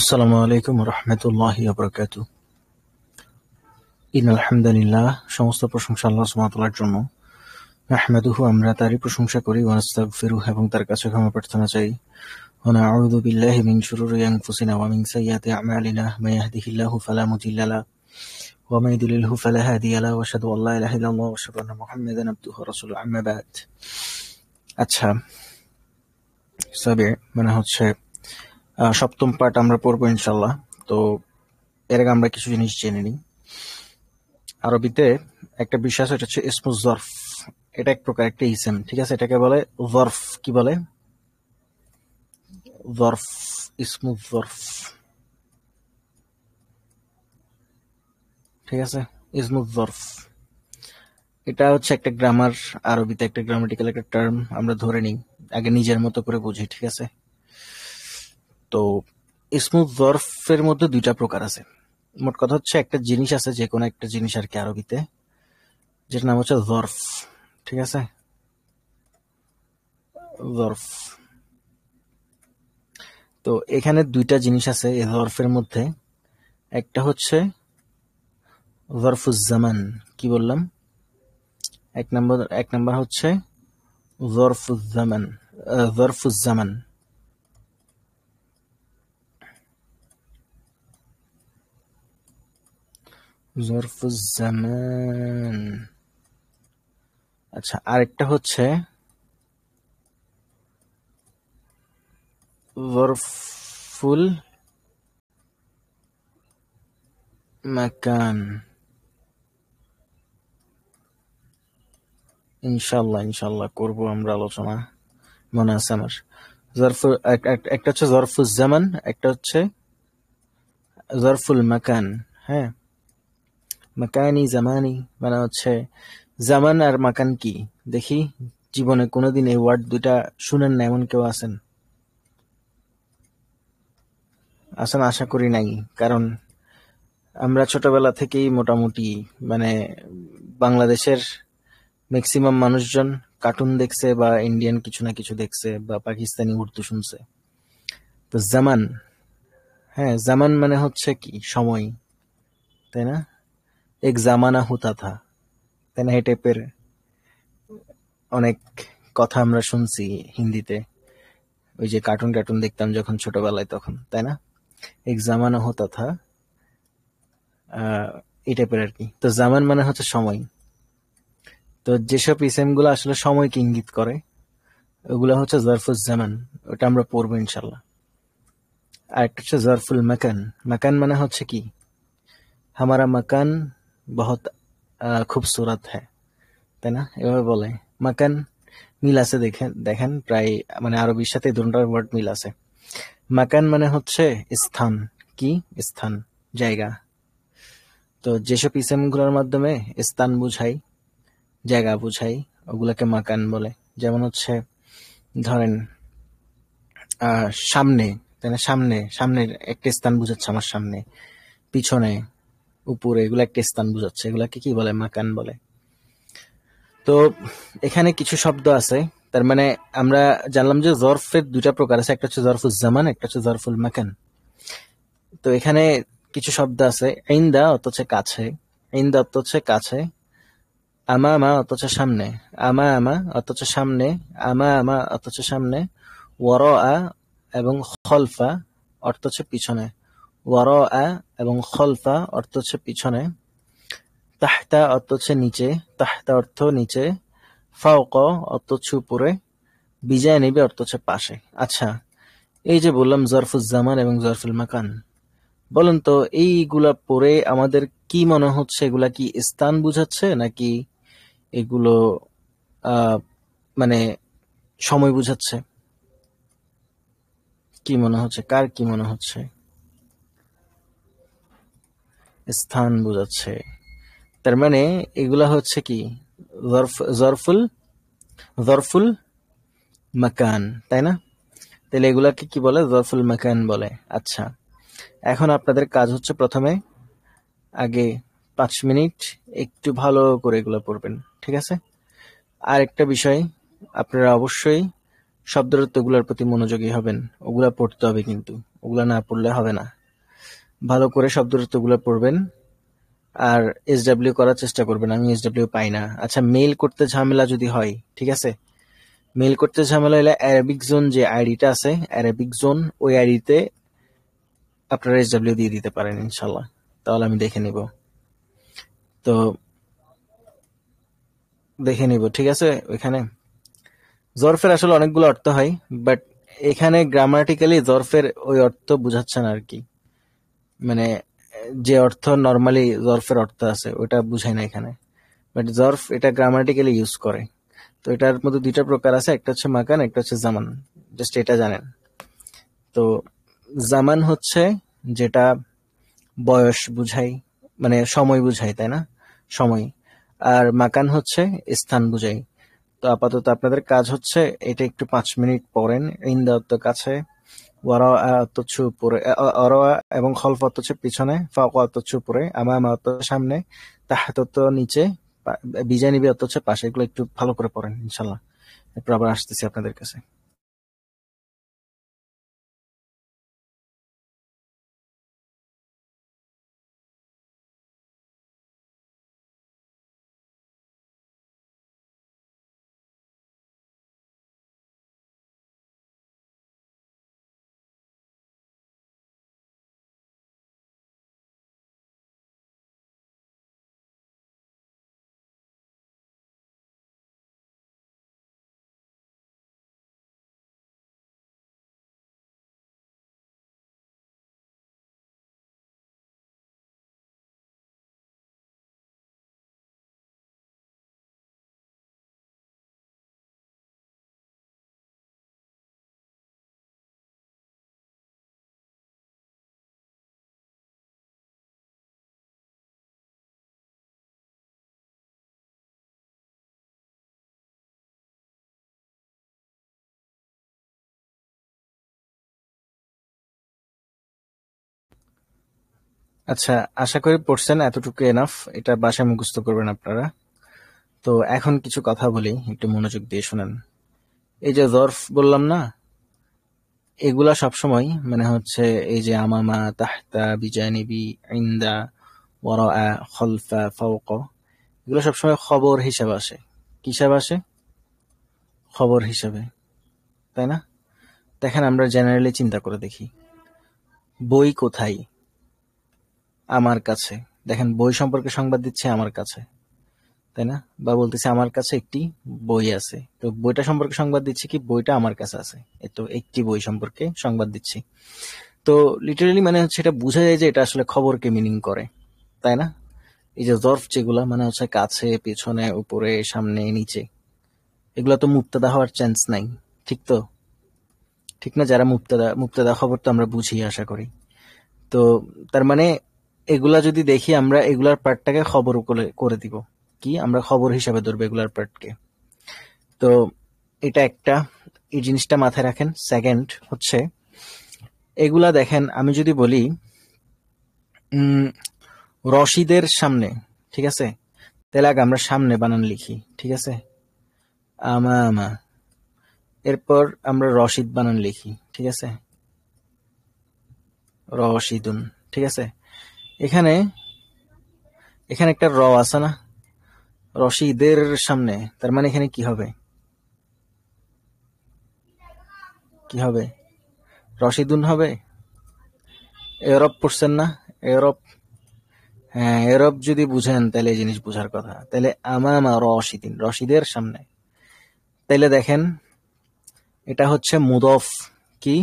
আসসালামু আলাইকুম রহমতুল্লাহি ওয়া ইন্নাল হামদালিল্লাহ, সমস্ত প্রশংসা আল্লাহ সুবহানাহু ওয়া তাআলার জন্য। নাহমাদুহু, আমরা তারই প্রশংসা করি, ওয়া নাস্তাগফিরুহু, এবং তার কাছে ক্ষমা প্রার্থনা চাই। ওয়া নাউযু বিল্লাহি মিন শুরুরি আনফুসিনা ওয়া মিন সাইয়্যাতি আমালিনা, মান ইয়াহদিহিল্লাহু ফালা মুদিল্লা লাহু ওয়া মান ইউদ্লিলহু ফালা হাদিয়া লাহু, ওয়া আশহাদু আল্লা ইলাহা ইল্লাল্লাহ ওয়া আশহাদু আন্না মুহাম্মাদান আবদুহু ওয়া রাসূলুহু, আম্মা বা'দ। আচ্ছা, মানে হচ্ছে সপ্তম পার্ট আমরা পড়বো ইনশাআল্লাহ। তো এর আগে আমরা কিছু জিনিস জেনে নিই। আরবিতে একটা বিষয় আছে, এটা হচ্ছে ইসমুজ জরফ। এটা এক প্রকার একটা ইসেম, ঠিক আছে? এটাকে বলে জরফ। কি বলে? জরফ, ইসমুজ জরফ, ঠিক আছে? ইসমুজ জরফ এটা হচ্ছে একটা গ্রামার, আরবিতে একটা গ্রামাটিক্যাল একটা টার্ম। আমরা ধরে নিই, আগে নিজের মতো করে বুঝি, ঠিক আছে? তো ইসমুজ জরফের মধ্যে দুইটা প্রকার আছে। মোট কথা হচ্ছে, একটা জিনিস আছে, যে কোনো একটা জিনিস আর কি আরবিতে, যেটার নাম হচ্ছে জরফ, ঠিক আছে? জরফ। তো এখানে দুইটা জিনিস আছে এই জরফের মধ্যে। একটা হচ্ছে জরফুজ জামান। কি বললাম? এক নাম্বার হচ্ছে জরফুজ জামান। জরফুজ জামান। জরফুজ জামান। আচ্ছা, আরেকটা হচ্ছে জরফুল মাকান। ইনশাল্লাহ করবো আমরা আলোচনা, মনে আছে আমার। একটা হচ্ছে জরফুজ জামান, একটা হচ্ছে জরফুল মাকান। হ্যাঁ, মাকানি জামানি মানে হচ্ছে জামান আর মাকান কি। দেখি, জীবনে কোনোদিন এই ওয়ার্ড দুইটা শুনেন না এমন কেউ আছেন? আশা করি নাই। কারণ আমরা ছোটবেলা থেকেই মোটামুটি মানে বাংলাদেশের ম্যাক্সিমাম মানুষজন কার্টুন দেখছে, বা ইন্ডিয়ান কিছু না কিছু দেখছে, বা পাকিস্তানি উর্দু শুনছে। তো জামান, হ্যাঁ, জামান মানে হচ্ছে কি সময়, তাই না? এক জামানা হুতা থা, তাই না? এই টাইপের অনেক কথা আমরা শুনছি হিন্দিতে, ওই যে কার্টুন টার্টুন দেখতাম যখন ছোটবেলায়, তখন, তাই না? এক জামানা হতা থা, এই টাইপের আর কি। তো জামান মানে হচ্ছে সময়। তো যেসব ইসেম গুলো আসলে সময়কে ইঙ্গিত করে, ওগুলো হচ্ছে জরফুল জামান। ওটা আমরা পড়বো ইনশাল্লাহ। আর একটা হচ্ছে জরফুল মাকান। মাকান মানে হচ্ছে কি, হামারা মাকান বহুত খুবসুরত হ্যাঁ, তাই না? এভাবে বলে। মাকান মিল আছে, দেখেন দেখেন প্রায় মানে আরবির সাথে দুটোর ওয়ার্ড মিল আছে। মাকান মানে হচ্ছে স্থান। কি? স্থান, জায়গা। তো যেসব ইসেম গুলোর মাধ্যমে স্থান বুঝাই, জায়গা বুঝাই, ওগুলাকে মাকান বলে। যেমন হচ্ছে ধরেন সামনে, তাই না? সামনে, সামনের একটা স্থান বুঝাচ্ছে, আমার সামনে, পিছনে, উপরে, এগুলো একটা স্থান বুঝাচ্ছে, এগুলাকে কি বলে? মাকান বলে। তো এখানে কিছু শব্দ আছে, তার মানে আমরা জানলাম যে জরফের দুইটা প্রকার আছে, একটা হচ্ছে জরফুল জামান, একটা হচ্ছে জরফুল মাকান। তো এখানে কিছু শব্দ আছে। ইনদা অর্থ হচ্ছে কাছে, ইনদা অর্থ হচ্ছে কাছে। আমা আমা অর্থ হচ্ছে সামনে, আমা আমা অর্থ হচ্ছে সামনে, আমা আমা অর্থ হচ্ছে সামনে। ওয়ারআ এবং খলফা অর্থ হচ্ছে পিছনে, ওয়ারআ এবং খলফা অর্থ হচ্ছে পিছনে। তাহতা অর্থ হচ্ছে নিচে, তাহতা অর্থ নিচে। ফাওক অর্থ হচ্ছে উপরে। বিজানিবি অর্থ হচ্ছে পাশে। আচ্ছা, এই যে বললাম জরফুল জামান এবং জরফুল মাকান, বলেন তো এইগুলা পড়ে আমাদের কি মনে হচ্ছে? এগুলা কি স্থান বুঝাচ্ছে, নাকি এগুলো মানে সময় বুঝাচ্ছে? কি মনে হচ্ছে? কার কি মনে হচ্ছে? স্থান বুঝাচ্ছে। তার মানে এগুলা হচ্ছে কি জরফুল জরফুল মাকান, তাই না? তাহলে এগুলাকে কি বলে? জরফুল মাকান বলে। আচ্ছা, এখন আপনাদের কাজ হচ্ছে প্রথমে আগে 5 মিনিট একটু ভালো করে এগুলো পড়বেন, ঠিক আছে? আর একটা বিষয়, আপনারা অবশ্যই শব্দের অর্থগুলোর প্রতি মনোযোগী হবেন। ওগুলা পড়তে হবে কিন্তু, ওগুলা না পড়লে হবে না। ভালো করে শব্দার্থগুলো পড়বেন আর এসডব্লিউ করার চেষ্টা করবেন। আমি এসডব্লিউ পাই না। আচ্ছা, মেইল করতে ঝামেলা যদি হয়, ঠিক আছে, মেইল করতে ঝামেলা হলে অ্যারাবিক জোন যে আইডিটা আছে, অ্যারাবিক জোন, ওই আইডিতে আপনারা এসডব্লিউ দিয়ে দিতে পারেন ইনশাল্লাহ, তাহলে আমি দেখে নিব। তো দেখে নিব, ঠিক আছে। ওইখানে জরফের আসলে অনেকগুলো অর্থ হয়, বাট এখানে গ্রামাটিক্যালি জরফের ওই অর্থ বুঝাচ্ছে না আর কি। মানে যে অর্থ নর্মালি জরফের অর্থ আছে ওটা বুঝায় না এখানে, বাট জরফ এটা গ্রামাটিক্যালি ইউজ করে। তো এটার মধ্যে দুইটা প্রকার আছে, একটা হচ্ছে মাকান, একটা হচ্ছে জামান। জাস্ট এটা জানেন। তো জামান হচ্ছে যেটা বয়স বুঝাই, মানে সময় বুঝাই, তাই না, সময়। আর মাকান হচ্ছে স্থান বুঝাই। তো আপাতত আপনাদের কাজ হচ্ছে এটা একটু 5 মিনিট পড়েন। ইন্দা অত্ত কাছে, ওয়ারা অত্তচ্ছ উপরে, অরওয়া এবং খলফ অত্তচ্ছ পিছনে, ফাওকা অত্তচ্ছ উপরে, আমামা অত্তচ্ছ সামনে, তাহাত অত্ত নিচে, বিজানিবি অত্তচ্ছ পাশে। এগুলো একটু ভালো করে পড়েন ইনশাল্লাহ। এরপর আবার আসতেছি আপনাদের কাছে। আচ্ছা, আশা করি পড়ছেন, এতটুকু এনাফ। এটা বাসায় মুখস্থ করবেন আপনারা। তো এখন কিছু কথা বলি, একটু মনোযোগ দিয়ে শুনেন। এই যে জরফ বললাম না, এগুলা সবসময় মানে হচ্ছে এই যে আমামা, তাহতা, বিজানিবি, ইন্দা, ওয়ারাআ, খলফা, ফাওকা, এগুলো সবসময় খবর হিসাবে আসে। কি হিসাবে আসে? খবর হিসাবে, তাই না? দেখেন, আমরা জেনারেলি চিন্তা করে দেখি, বই কোথায়? আমার কাছে। দেখেন, বই সম্পর্কে সংবাদ দিচ্ছে আমার কাছে, তাই না? বা বলতেছে আমার কাছে একটি বই আছে, তো বইটা সম্পর্কে সংবাদ দিচ্ছি কি? বইটা আমার কাছে আছে। তো একটি বই সম্পর্কে সংবাদ দিচ্ছি। তো লিটারেলি মানে হচ্ছে এটা বোঝা যায় যে এটা আসলে খবরকে মিনিং করে, তাই না? এই যে জরফ যেগুলা মানে হচ্ছে কাছে, পেছনে, উপরে, সামনে, নিচে, এগুলা তো মুক্তাদা হওয়ার চান্স নাই। ঠিক তো? ঠিক না? যারা মুক্তাদা, মুক্তাদা খবর তো আমরা বুঝি আশা করি। তো তার মানে এগুলা যদি দেখি আমরা, এগুলার পার্টটাকে খবর করে করে দিব। কি আমরা খবর হিসাবে ধরবো এগুলার পার্টকে। তো এটা একটা, এই জিনিসটা মাথায় রাখেন। সেকেন্ড হচ্ছে, এগুলা দেখেন, আমি যদি বলি রশিদের সামনে, ঠিক আছে, তাহলে আগে আমরা সামনে বানান লিখি, ঠিক আছে, আমা আমা। এরপর আমরা রশিদ বানান লিখি, ঠিক আছে, রশিদুন, ঠিক আছে। এখানে এখানে একটা র আছে না, রশিদের সামনে, তার মানে এখানে কি হবে? কি হবে? রশিদুন হবে। এরব পড়ছেন না? এরব, হ্যাঁ, এরব যদি বুঝেন তাহলে এই জিনিস বুঝার কথা। তাহলে আমামা রশিদিন, রশিদের সামনে। তাইলে দেখেন, এটা হচ্ছে মুদফ। কি?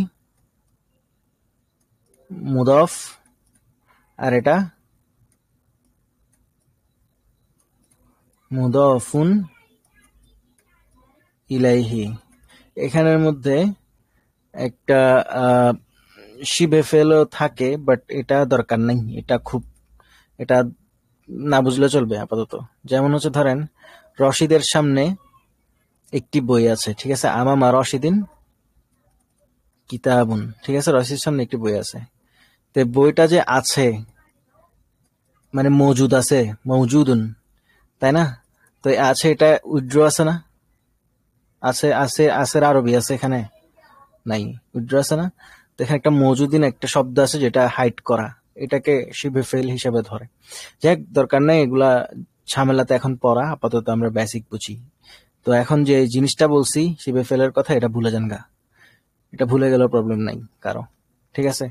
মুদফ। আর এটা মুদফুন ইলাইহি। এখানের মধ্যে একটা শিবে ফেলও থাকে, বাট এটা দরকার নাই। এটা খুব, এটা না বুঝলে চলবে আপাতত। যেমন হচ্ছে ধরেন, রশিদের সামনে একটি বই আছে, ঠিক আছে, আমামা রশিদিন কিতাবুন, ঠিক আছে, রশিদের সামনে একটি বই আছে। তো বইটা যে আছে, মানে মজুদ আছে, মৌজুদুন, তাই না? তো এই আছে, এটা উইথড্র আছে না? আছে আছে আছে, আরবি আছে এখানে? নাই, উইথড্র আছে না? তো এখানে একটা মজুদিন একটা শব্দ আছে যেটা হাইড করা, এটাকে শিবে ফেল হিসেবে ধরে। যাক, দরকার নাই এগুলা ঝামেলাতে এখন পড়া, আপাতত আমরা বেসিক বুঝি। তো এখন যে জিনিসটা বলছি শিবে ফেলের কথা, এটা ভুলে যান গা, এটা ভুলে গেলেও প্রবলেম নাই কারো, ঠিক আছে?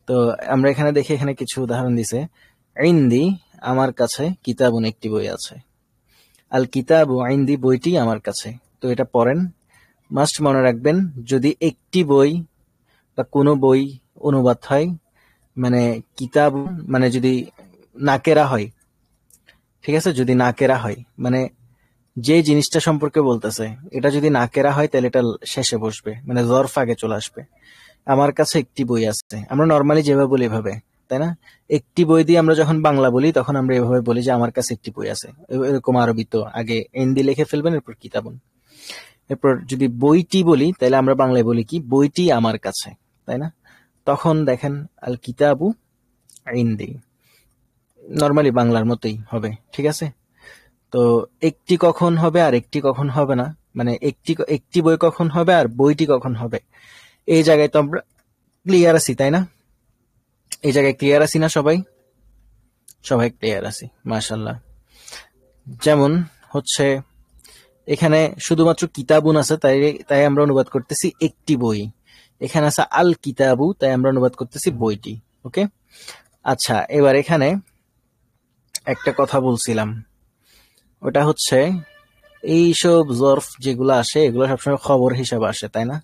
তো আমরা এখানে দেখি, এখানে কিছু উদাহরণ দিছে। ইন্দি, আমার কাছে, কিতাবুন, একটি বই আছে। আল কিতাবু ইন্দি, বইটি আমার কাছে। তো এটা পড়েন, মাস্ট মনে রাখবেন, যদি একটি বই বা কোনো বই অনুবাদ হয়, মানে কিতাব মানে যদি নাকেরা হয়, ঠিক আছে, যদি নাকেরা হয় মানে যে জিনিসটা সম্পর্কে বলতেছে এটা যদি নাকেরা হয় তাহলে এটা শেষে বসবে, মানে জরফ আগে চলে আসবে। আমার কাছে একটি বই আছে, আমরা নর্মালি যেভাবে বলি এভাবে, তাই না? একটি বই দিয়ে আমরা যখন বাংলা বলি তখন আমরা এভাবে বলি যে আমার কাছে একটি বই আছে। এরকম আরবি তো আগে এন্দি লিখে ফেলবেন, এরপর কিতাবুন। এরপর যদি বইটি বলি তাহলে আমরা বাংলায় বলি কি, বইটি আমার কাছে, তাই না? তখন দেখেন আল কিতাবু ইন্দি, নর্মালি বাংলার মতোই হবে, ঠিক আছে? তো একটি কখন হবে আর একটি কখন হবে না, মানে একটি একটি বই কখন হবে আর বইটি কখন হবে, এই জায়গায় তো আমরা ক্লিয়ার আছি, তাই না? এই জায়গায় ক্লিয়ার আছি না সবাই? সবাই ক্লিয়ার আছি, মাশাআল্লাহ। যেমন হচ্ছে এখানে শুধুমাত্র কিতাবুন আছে, তাই তাই আমরা অনুবাদ করতেছি একটি বই। এখানে আছে আল কিতাবু, তাই আমরা অনুবাদ করতেছি বইটি। ওকে, আচ্ছা, এবার এখানে একটা কথা বলছিলাম, ওটা হচ্ছে এইসব জরফ যেগুলো আসে এগুলো সবসময় খবর হিসাবে আসে, তাই না?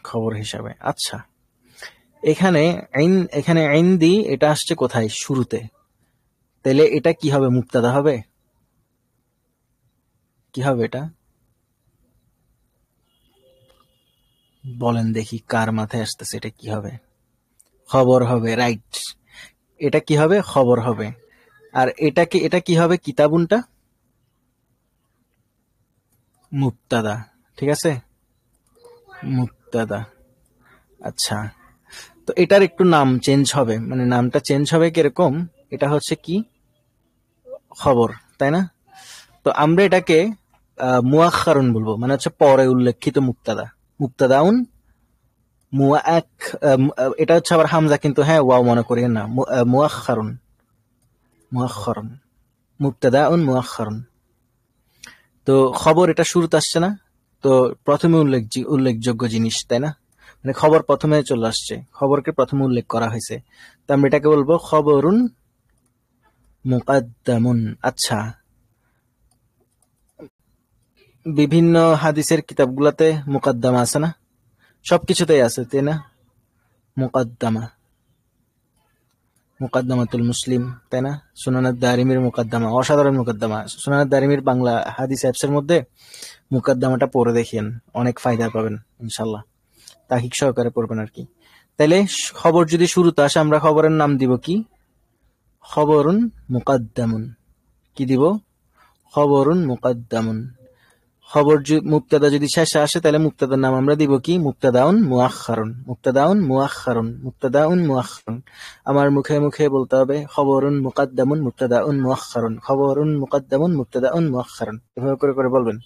খবর হিসাবে। আচ্ছা, এখানে এখানে ইন্দি, এটা আসছে কোথায়, শুরুতে। তাহলে এটা কি হবে, মুক্তাদা হবে? কি হবে এটা, বলেন দেখি, কার মাথায় আসতেছে এটা কি হবে? খবর হবে, রাইট। এটা কি হবে, খবর হবে। আর এটা কি হবে, কিতাবুনটা মুক্তাদা, ঠিক আছে, মুক্তাদা। আচ্ছা, তো এটার একটু নাম চেঞ্জ হবে, মানে নামটা চেঞ্জ হবে কিরকম, এটা হচ্ছে কি, খবর, তাই না? তো আমরা এটাকে মুয়াক্খারুন বলবো, মানে হচ্ছে পরে উল্লেখিত মুক্তাদা, মুক্তাদাউন মুআক, এটা হচ্ছে আবার হামজা কিন্তু, হ্যাঁ ওয়াও মনে করিয়েন না, মুআখারুন, মুআখারুন, মুবতাদাউন মুআখারুন। তো খবর এটা শুরুতে আসছে না, তো প্রথমে উল্লেখযোগ্য জিনিস, তাই না? মানে খবর প্রথমে চলে আসছে, খবরকে প্রথমে উল্লেখ করা হয়েছে, তো আমরা এটাকে বলবো খবরুন মুকাদ্দামুন। আচ্ছা, বিভিন্ন হাদিসের কিতাবগুলাতে মুকাদ্দামা আছে না? সবকিছুতেই আছে, তাই না? মুকাদ্দামা, মুকাদ্দামাতুল মুসলিম, তাই না? সুনানাদ দারিমির মুকাদ্দামা, অসাধারণ মুকাদ্দামা। সুনানাদ দারিমির বাংলা হাদিস অ্যাপসের মধ্যে মুকাদ্দামাটা পড়ে দেখিয়েন, অনেক ফায়দা পাবেন ইনশাল্লাহ, তাহিক সহকারে পড়বেন আর কি। তাইলে খবর যদি শুরুতে আসে আমরা খবরের নাম দিব কি, খবরুন মুকাদ্দামুন। কি দিব, খবরুন মুকাদ্দামুন। খবর মুবতাদা যদি শেষে আসে তাহলে মুবতাদার নাম আমরা দিব কি, মুবতাদাউন মুআখারুন, মুবতাদাউন মুআখারুন, মুবতাদাউন মুআখারুন। আমার মুখে মুখে বলতে হবে খবরুন মুকাদ্দামুন মুবতাদাউন মুআখারুন, খবরুন মুকাদ্দামুন মুবতাদাউন মুআখারুন, এভাবে করে করে বলবেন,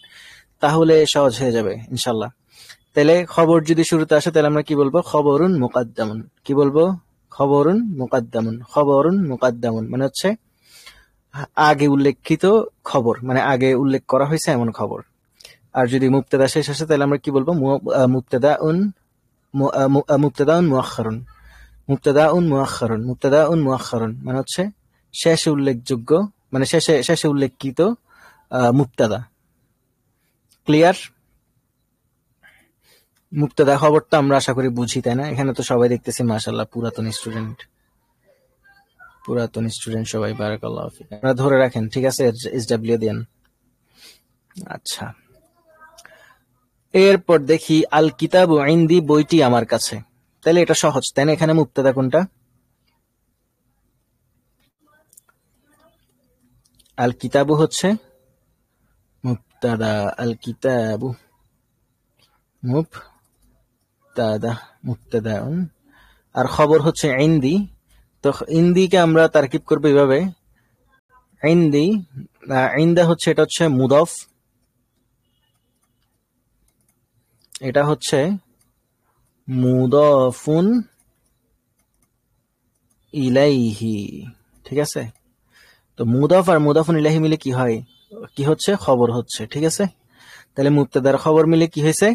তাহলে সহজ হয়ে যাবে ইনশাআল্লাহ। তাহলে খবর যদি শুরুতে আসে তাহলে আমরা কি বলবো, খবরুন মুকাদ্দামুন। কি বলবো, খবরুন মুকাদ্দামুন, খবরুন মুকাদ্দামুন, মানে হচ্ছে আগে উল্লেখিত খবর, মানে আগে উল্লেখ করা হয়েছে এমন খবর। আর যদি মুবতাদা শেষ আসে তাহলে আমরা কি বলবো, মুবতাদাউন মুবতাদাউন মুআখারুন, মুবতাদাউন মুআখারুন, মুবতাদাউন মুআখারুন, মানে হচ্ছে শেষে উল্লেখযোগ্য, মানে শেষে উল্লেখিত মুবতাদা। ক্লিয়ার? মুবতাদা খবরটা আমরা আশা করি বুঝি, তাই না? এখানে তো সবাই দেখতেছি মাশাআল্লাহ পুরাতন স্টুডেন্ট, পুরাতন স্টুডেন্ট সবাই, বারাকাল্লাহু ফিক। আপনারা ধরে রাখেন, ঠিক আছে, এসডব্লিউ দেন। আচ্ছা, এরপর দেখি আল কিতাবু ইনদি, বইটি আমার কাছে। তাহলে এটা সহজ, তাই না? এখানে মুবতাদা কোনটা, আল কিতাবু হচ্ছে মুবতাদা, আল কিতাবু মুবতাদা, মুবতাদাউন। আর খবর হচ্ছে ইনদি, তো ইনদিকে আমরা তারকিব করবো এইভাবে, ইনদি, ইনদা হচ্ছে, এটা হচ্ছে মুদফ, এটা হচ্ছে মুদাফুন ইলাইহি। ঠিক আছে, তো মুদাফ আর মুদাফুন ইলাইহি মিলে কি হয়, কি হচ্ছে, খবর হচ্ছে। ঠিক আছে, তাহলে মুবতাদার খবর মিলে কি হয়েছে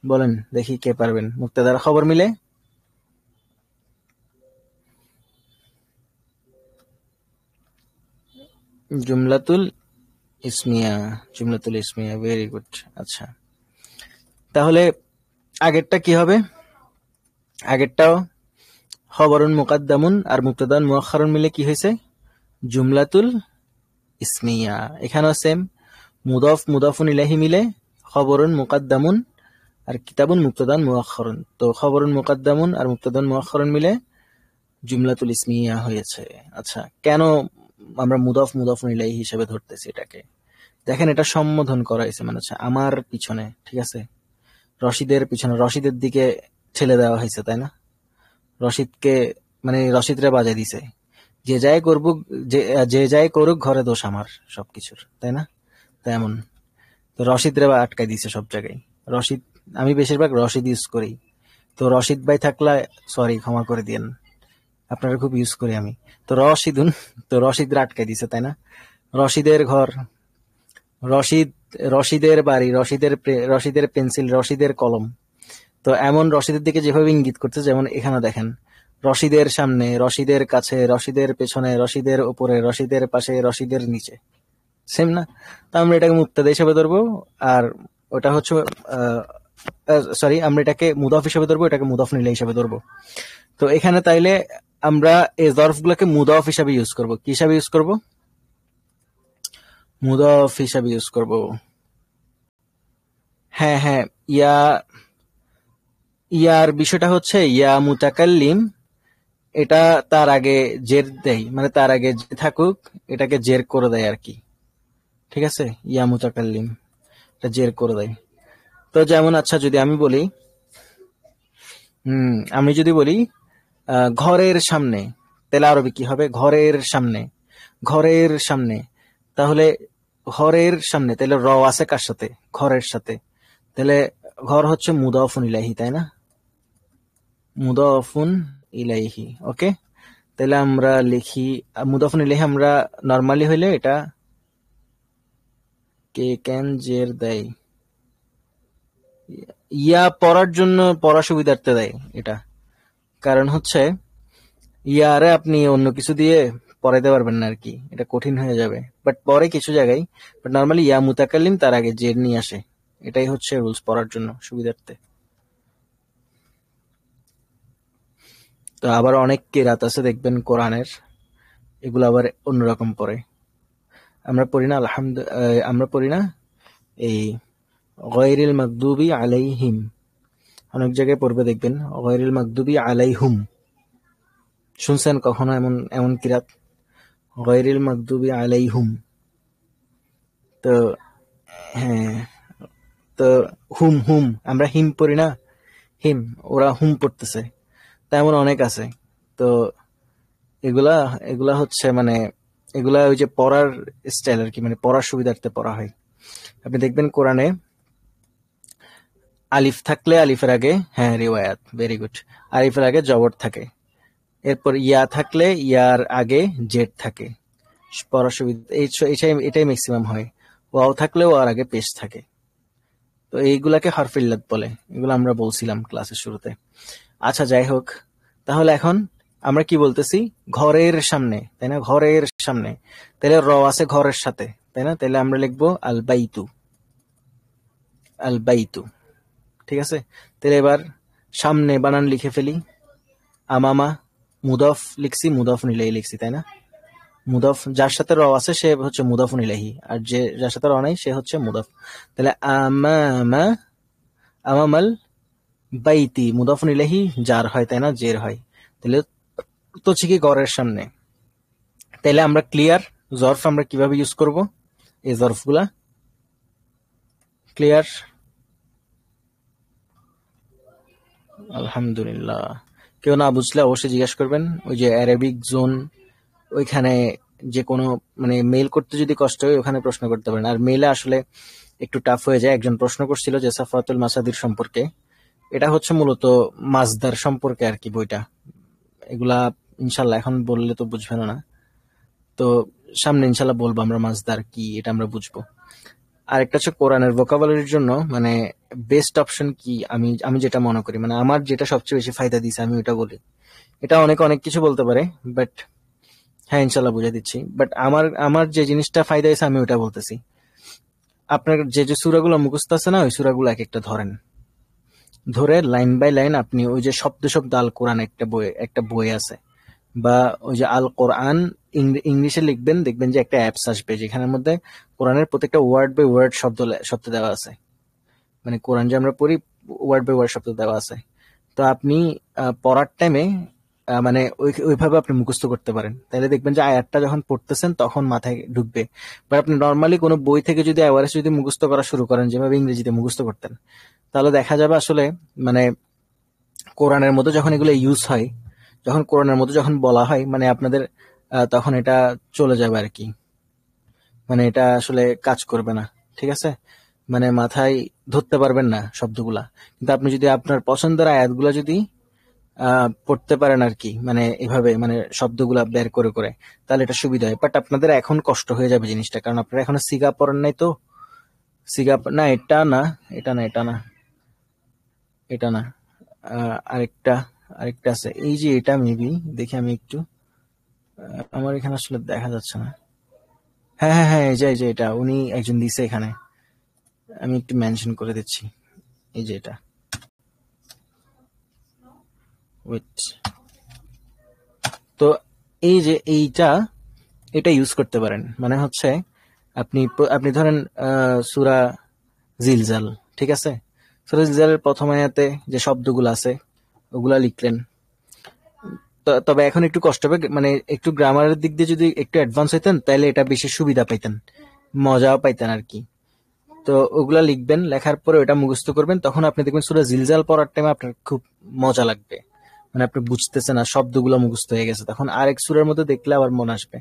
বলেন দেখি, কে পারবেন? মুবতাদার খবর মিলে জুমলাতুল ইসমিয়া। জুমলাতুল ইসমিয়া, ভেরি গুড। আচ্ছা, তাহলে আগেরটা কি হবে? আগেরটাও খবরুন মুকাদ্দামুন আর মুবতাদান মুআখখারুন মিলে কি হয়েছে? জুমলাতুল ইসমিয়া। এখানেও সেম, মুদাফ মুদাফুন ইলাইহি মিলে খবরুন মুকাদ্দামুন আর কিতাবুন মুবতাদান মুআখখারুন। তো খবরুন মুকাদ্দামুন আর মুবতাদান মুআখখারুন মিলে জুমলাতুল ইসমিয়া হয়েছে। আচ্ছা, কেন আমরা মুদাফ মুদাফুন ইলাইহি হিসেবে ধরতেছি এটাকে? দেখেন, এটা সম্বোধন করা হয়েছে, মানে হচ্ছে আমার পিছনে। ঠিক আছে, রশিদের পিছনে, রশিদের দিকে ঠেলে দেওয়া হয়েছে, তাই না? রশিদকে, মানে রশিদরে বাজায় দিছে, যে যাই করবুক, যে যাই করুক ঘরে দোষ আমার সবকিছুর, তাই না? তেমন তো রশিদরে আটকাই দিছে সব জায়গায়। রশিদ, আমি বেশিরভাগ রশিদ ইউজ করি, তো রশিদ ভাই থাকলে সরি, ক্ষমা করে দিয়েন, আপনারা খুব ইউজ করি আমি। তো রশিদুন, তো রশিদরে আটকাই দিছে, তাই না? রশিদের ঘর, রশিদ, রশিদের বাড়ি, রশিদের পেন্সিল, রশিদের কলম। তো এমন রশিদের দিকে যেভাবে ইঙ্গিত করছে, যেমন এখানে দেখেন, রশিদের সামনে, রশিদের কাছে, রশিদের পেছনে, রশিদের উপরে, রশিদের পাশে, রশিদের নিচে, সেম না? তো আমরা এটাকে মুবতাদা হিসেবে ধরবো, আর ওটা হচ্ছে সরি, আমরা এটাকে মুদাফ হিসেবে ধরবো, এটাকে মুদাফ ইলাইহি হিসেবে ধরবো। তো এখানে তাইলে আমরা এই জরফ গুলাকে মুদাফ হিসাবে ইউজ করব। কি হিসাবে ইউজ করব? মুদাফ হিসাবে ইউজ করব। হ্যাঁ হ্যাঁ, ইয়া, ইয়ার বিষয়টা হচ্ছে ইয়া মুতাকাল্লিম, এটা তার আগে জের দেয়, মানে তার আগে যে থাকুক এটাকে জের করে দেয় আর কি। ঠিক আছে, ইয়া মুতাকাল্লিম এটা জের করে দেয়। তো যেমন, আচ্ছা যদি আমি বলি, আমি যদি বলি ঘরের সামনে, তাহলে আরবি কি হবে? ঘরের সামনে, ঘরের সামনে। তাহলে ঘরের সামনে, তাহলে র আছে কার সাথে? ঘরের সাথে। তাহলে ঘর হচ্ছে মুদাফুন ইলাইহি, তাই না? মুদাফুন ইলাইহি, ওকে। তাহলে আমরা লিখি মুদাফুন ইলাইহি, আমরা নরমালি হইলে এটা কে ক্যান জের দেয়, ইয়া পড়ার জন্য, পড়া সুবিধার্থে দেয় এটা। কারণ হচ্ছে ইয়ারে আপনি অন্য কিছু দিয়ে পড়াইতে পারবেন না আর কি, এটা কঠিন হয়ে যাবে। বাট পরে কিছু জায়গায়, বাট নরমালি ইয়া মুতাকাল্লিম তার আগে জের নিয়ে আসে, এটাই হচ্ছে রুলস পড়ার জন্য সুবিধার্থে। তো আবার অনেক কেরাত আছে দেখবেন কোরআনের, এগুলো আবার অন্যরকম পড়ে। আমরা পড়ি না আমরা পড়ি না এই গায়রিল মাগদুবি আলাইহিম, অনেক জায়গায় পড়বে দেখবেন গায়রিল মাগদুবি আলাইহুম। শুনছেন কখনো এমন এমন কিরাত, গায়রিল মাগদুবি আলাইহুম? তো হ্যাঁ, তো হুম হুম, আমরা হিম পড়ি না, হিম, ওরা হুম পড়তেছে, তেমন অনেক আছে। তো এগুলা এগুলা হচ্ছে মানে, এগুলা ওই যে পড়ার স্টাইল আর কি, মানে পড়ার সুবিধার্থে পড়া হয়। আপনি দেখবেন কোরআনে আলিফ থাকলে আলিফের আগে, হ্যাঁ রিওয়ায়াত, ভেরি গুড, আলিফের আগে জবর থাকে। এরপর ইয়া থাকলে ইয়ার আগে জেড থাকে, পড়ার সুবিধা এটাই ম্যাক্সিমাম হয়। ওয়াও থাকলে ওয়ার আগে পেশ থাকে। তো এইগুলাকে হরফে ইল্লাত বলে, এগুলো আমরা বলছিলাম ক্লাসের শুরুতে। আচ্ছা যাই হোক, তাহলে এখন আমরা কি বলতেছি? ঘরের সামনে, তাই না? ঘরের সামনে, তাহলে র আছে ঘরের সাথে, তাই না? তাহলে আমরা লিখবো আল বাইতু, আল বাইতু। ঠিক আছে, তাহলে এবার সামনে বানান লিখে ফেলি। আমামা, মুদফ লিখছি, মুদফুন ইলাইহি লিখছি, তাই না? মুদফ যার সাথে র আছে সে হচ্ছে মুদফুন ইলাইহি, আর যে যার সাথে র নাই সে হচ্ছে মুদফ। তাহলে আমামা, আমামাল বাইতি, মুদফুন ইলাইহি যার হয়, তাই না? জের হয়। তাহলে তো ঠিকই ঘরের সামনে। তাহলে আমরা ক্লিয়ার, জরফ আমরা কিভাবে ইউজ করব, এই জরফগুলা ক্লিয়ার? আলহামদুলিল্লাহ। কেউ না বুঝলে অবশ্যই জিজ্ঞাসা করবেন। ওই যে অ্যারাবিক জোন, ওইখানে যে কোনো, মানে মেইল করতে যদি কষ্ট হয় ওখানে প্রশ্ন করতে পারেন। আর মেইলে আসলে একটু টাফ হয়ে যায়। একজন প্রশ্ন করছিল যে সাফাতুল মাসাদির সম্পর্কে, এটা হচ্ছে মূলত মাজদার সম্পর্কে আর কি বইটা। এগুলা ইনশাল্লাহ এখন বললে তো বুঝবেন না, তো সামনে ইনশাল্লাহ বলবো আমরা মাজদার কি, এটা আমরা বুঝবো। আরেকটা হচ্ছে কোরআনের ভোকাবুলারির জন্য মানে বেস্ট অপশন কি, আমি আমি যেটা মনে করি, মানে আমার যেটা সবচেয়ে বেশি ফায়দা দিছে আমি ওটা বলি। এটা অনেক অনেক কিছু বলতে পারে, বাট হ্যাঁ ইনশাল্লাহ বুঝে দিচ্ছি। বাট আমার আমার যে জিনিসটা ফায়দা হয়েছে আমি ওটা বলতেছি। আপনার যে যে সূরাগুলো মুখস্থ আছে না, ওই সূরাগুলো এক একটা ধরেন, ধরে লাইন বাই লাইন আপনি ওই যে শব্দ শব্দ আল কোরআন একটা বই আছে, বা ওই যে আল কোরআন ইংলিশে লিখবেন, দেখবেন যে একটা অ্যাপস আসবে যেখানের মধ্যে কোরআনের প্রত্যেকটা ওয়ার্ড বাই ওয়ার্ড শব্দ দেওয়া আছে। মানে কোরআন যে আমরা পড়ি, ওয়ার্ড বাই ওয়ার্ড শব্দ দেওয়া আছে। তো আপনি পড়ার টাইমে মানে ওইভাবে আপনি মুখস্থ করতে পারেন, তাহলে দেখবেন যে আয়াতটা যখন পড়তেছেন তখন মাথায় ঢুকবে। বা আপনি নর্মালি কোনো বই থেকে যদি অ্যাওয়ারেস যদি মুখস্থ করা শুরু করেন যেভাবে ইংরেজিতে মুখস্থ করতেন, তাহলে দেখা যাবে আসলে মানে কোরআনের মধ্যে যখন এগুলো ইউজ হয়, যখন কোরআনের মধ্যে যখন বলা হয়, মানে আপনাদের তখন এটা চলে যাবে আর কি, মানে এটা আসলে কাজ করবে না। ঠিক আছে, মানে মাথায় ধরতে পারবেন না শব্দগুলা। কিন্তু আপনি যদি আপনার পছন্দের আয়াতগুলা যদি পড়তে পারেন আর কি, মানে এভাবে মানে শব্দগুলা বের করে করে, তাহলে এটা সুবিধা হয়। বাট আপনাদের এখন কষ্ট হয়ে যাবে জিনিসটা, কারণ আপনারা এখনো সিগা পড়েন নাই তো। সিগা না, এটা না, এটা না, এটা না, এটা না, আরেকটা আরেকটা আছে, এই যে এটা মেবি, দেখি আমি একটু, আমার এখানে আসলে দেখা যাচ্ছে না। হ্যাঁ হ্যাঁ হ্যাঁ, এই যে এটা উনি একজন দিছে এখানে, আমি একটু মেনশন করে দিচ্ছি। এই যে এটা, ওয়েট, তো এই যে এটা ইউজ করতে পারেন। মানে হচ্ছে আপনি আপনি ধরেন সূরা জিলজাল, ঠিক আছে, সূরা জিলজালের প্রথম আয়াতে যে শব্দগুলো আছে ওগুলা লিখলেন। তবে এখন একটু কষ্ট হবে, মানে একটু গ্রামারের দিক দিয়ে যদি একটু অ্যাডভান্স হইতেন তাহলে এটা বেশি সুবিধা পাইতেন, মজাও পাইতেন আর কি। তো ওগুলা লিখবেন, লেখার পরে ওটা মুখস্থ করবেন, তখন আপনি দেখবেন সূরা জিলজাল পড়ার টাইমে আপনার খুব মজা লাগবে। মানে আপনি বুঝতেছেন না, শব্দগুলো মুখস্থ হয়ে গেছে, তখন আরেক সূরার মধ্যে দেখলে আবার মনে আসবে।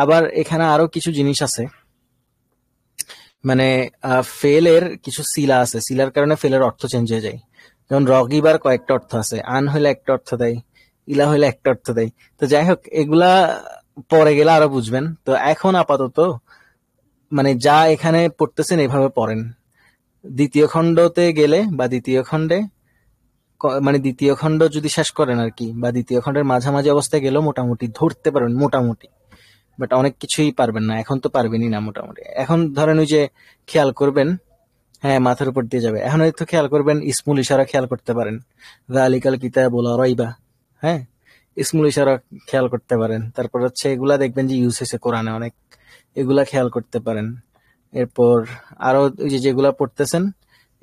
আবার এখানে আরো কিছু জিনিস আছে, মানে ফেলের কিছু সিলা আছে, সিলার কারণে ফেলের অর্থ চেঞ্জ হয়ে যায়। যেমন রগিবার কয়েকটা অর্থ আছে, আন হইলে একটা অর্থ দেয়, ইলা হইলে একটা অর্থ দেয়। তো যাই হোক, এগুলা পরে গেলে আরো বুঝবেন। তো এখন আপাতত মানে যা এখানে পড়তেছেন এভাবে পড়েন। দ্বিতীয় খণ্ডতে গেলে বা দ্বিতীয় খণ্ডে মানে দ্বিতীয় খণ্ড যদি শেষ করেন আর কি, বা দ্বিতীয় খণ্ডের মাঝামাঝি অবস্থায় গেলেও মোটামুটি ধরতে পারবেন মোটামুটি। বাট অনেক কিছুই পারবেন না, এখন তো পারবেনই না মোটামুটি। এখন ধরেন ওই যে খেয়াল করবেন, হ্যাঁ মাথার উপর দিয়ে যাবে। এখন হয়তো খেয়াল করবেন, ইসমুল ইশারা খেয়াল করতে পারেন, যালিকাল কিতাব লা রাইবা, হ্যাঁ, ইসমুল ইশারা খেয়াল করতে পারেন। তারপর হচ্ছে এগুলা দেখবেন যে ইউজ হয়েছে কোরআনে অনেক, এগুলা খেয়াল করতে পারেন। এরপর আরো ওই যে যেগুলা পড়তেছেন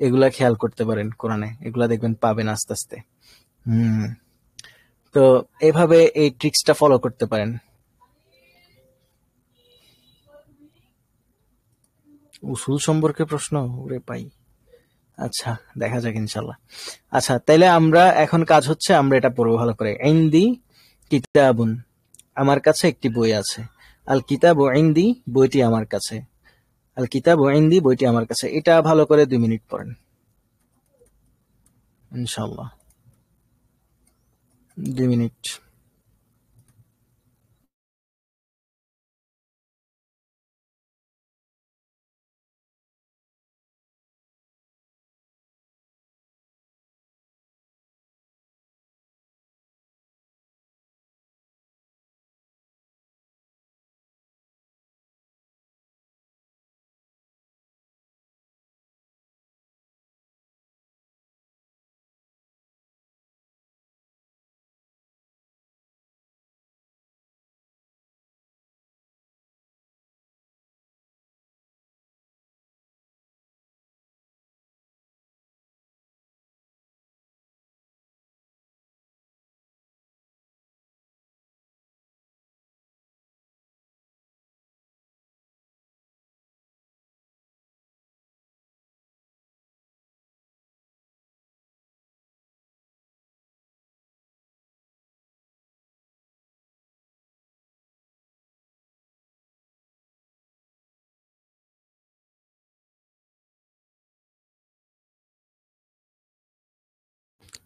এগুলা খেয়াল করতে পারেন কোরআনে, এগুলা দেখবেন পাবেন আস্তে আস্তে। হুম, তো এভাবে এই ট্রিক্সটা ফলো করতে পারেন। উসুল সম্পর্কে প্রশ্ন, ওরে পাই, আচ্ছা দেখা যাক ইনশাল্লাহ। আচ্ছা তাইলে আমরা এখন কাজ হচ্ছে আমরা এটা পড়বো ভালো করে। ইনদি কিতাবুন, আমার কাছে একটি বই আছে। আল কিতাবু ইনদি, বইটি আমার কাছে। আল কিতাবু ইনদি, বইটি আমার কাছে, এটা ভালো করে 2 মিনিট পড়েন ইনশাল্লাহ। 2 মিনিট।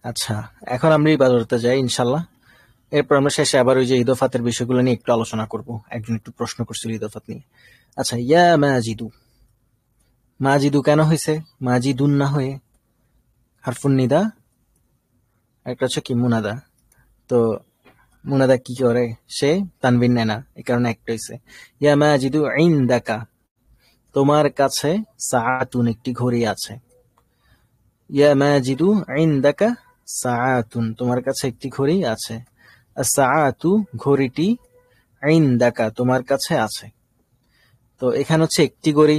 আচ্ছা, এখন আমরা ইবাদতে যাই ইনশাল্লাহ। এরপর আমরা শেষে আবার ওই যে ইদফাতের বিষয়গুলো নিয়ে একটু আলোচনা করব। একজন একটু প্রশ্ন করছিল ইদফাত নিয়ে। আচ্ছা, ইয়া মাজিদু, মাজিদু কেন হয়েছে মাজিদুন না হয়ে? হারফুন নিদা, একটা হচ্ছে কি মুনাদা। তো মুনাদা কি করে? সে তানবিন নেয় না, এই কারণে একটা হয়েছে। ইয়া মাজিদু ইনদাকা, তোমার কাছে সাআতুন, একটি ঘড়ি আছে। ইয়া মাজিদু ইনদাকা সাআতুন, তোমার কাছে একটি ঘড়ি আছে। সাআতু, ঘড়িটি, ইনদাকা, তোমার কাছে আছে। তো এখানে হচ্ছে একটি ঘড়ি,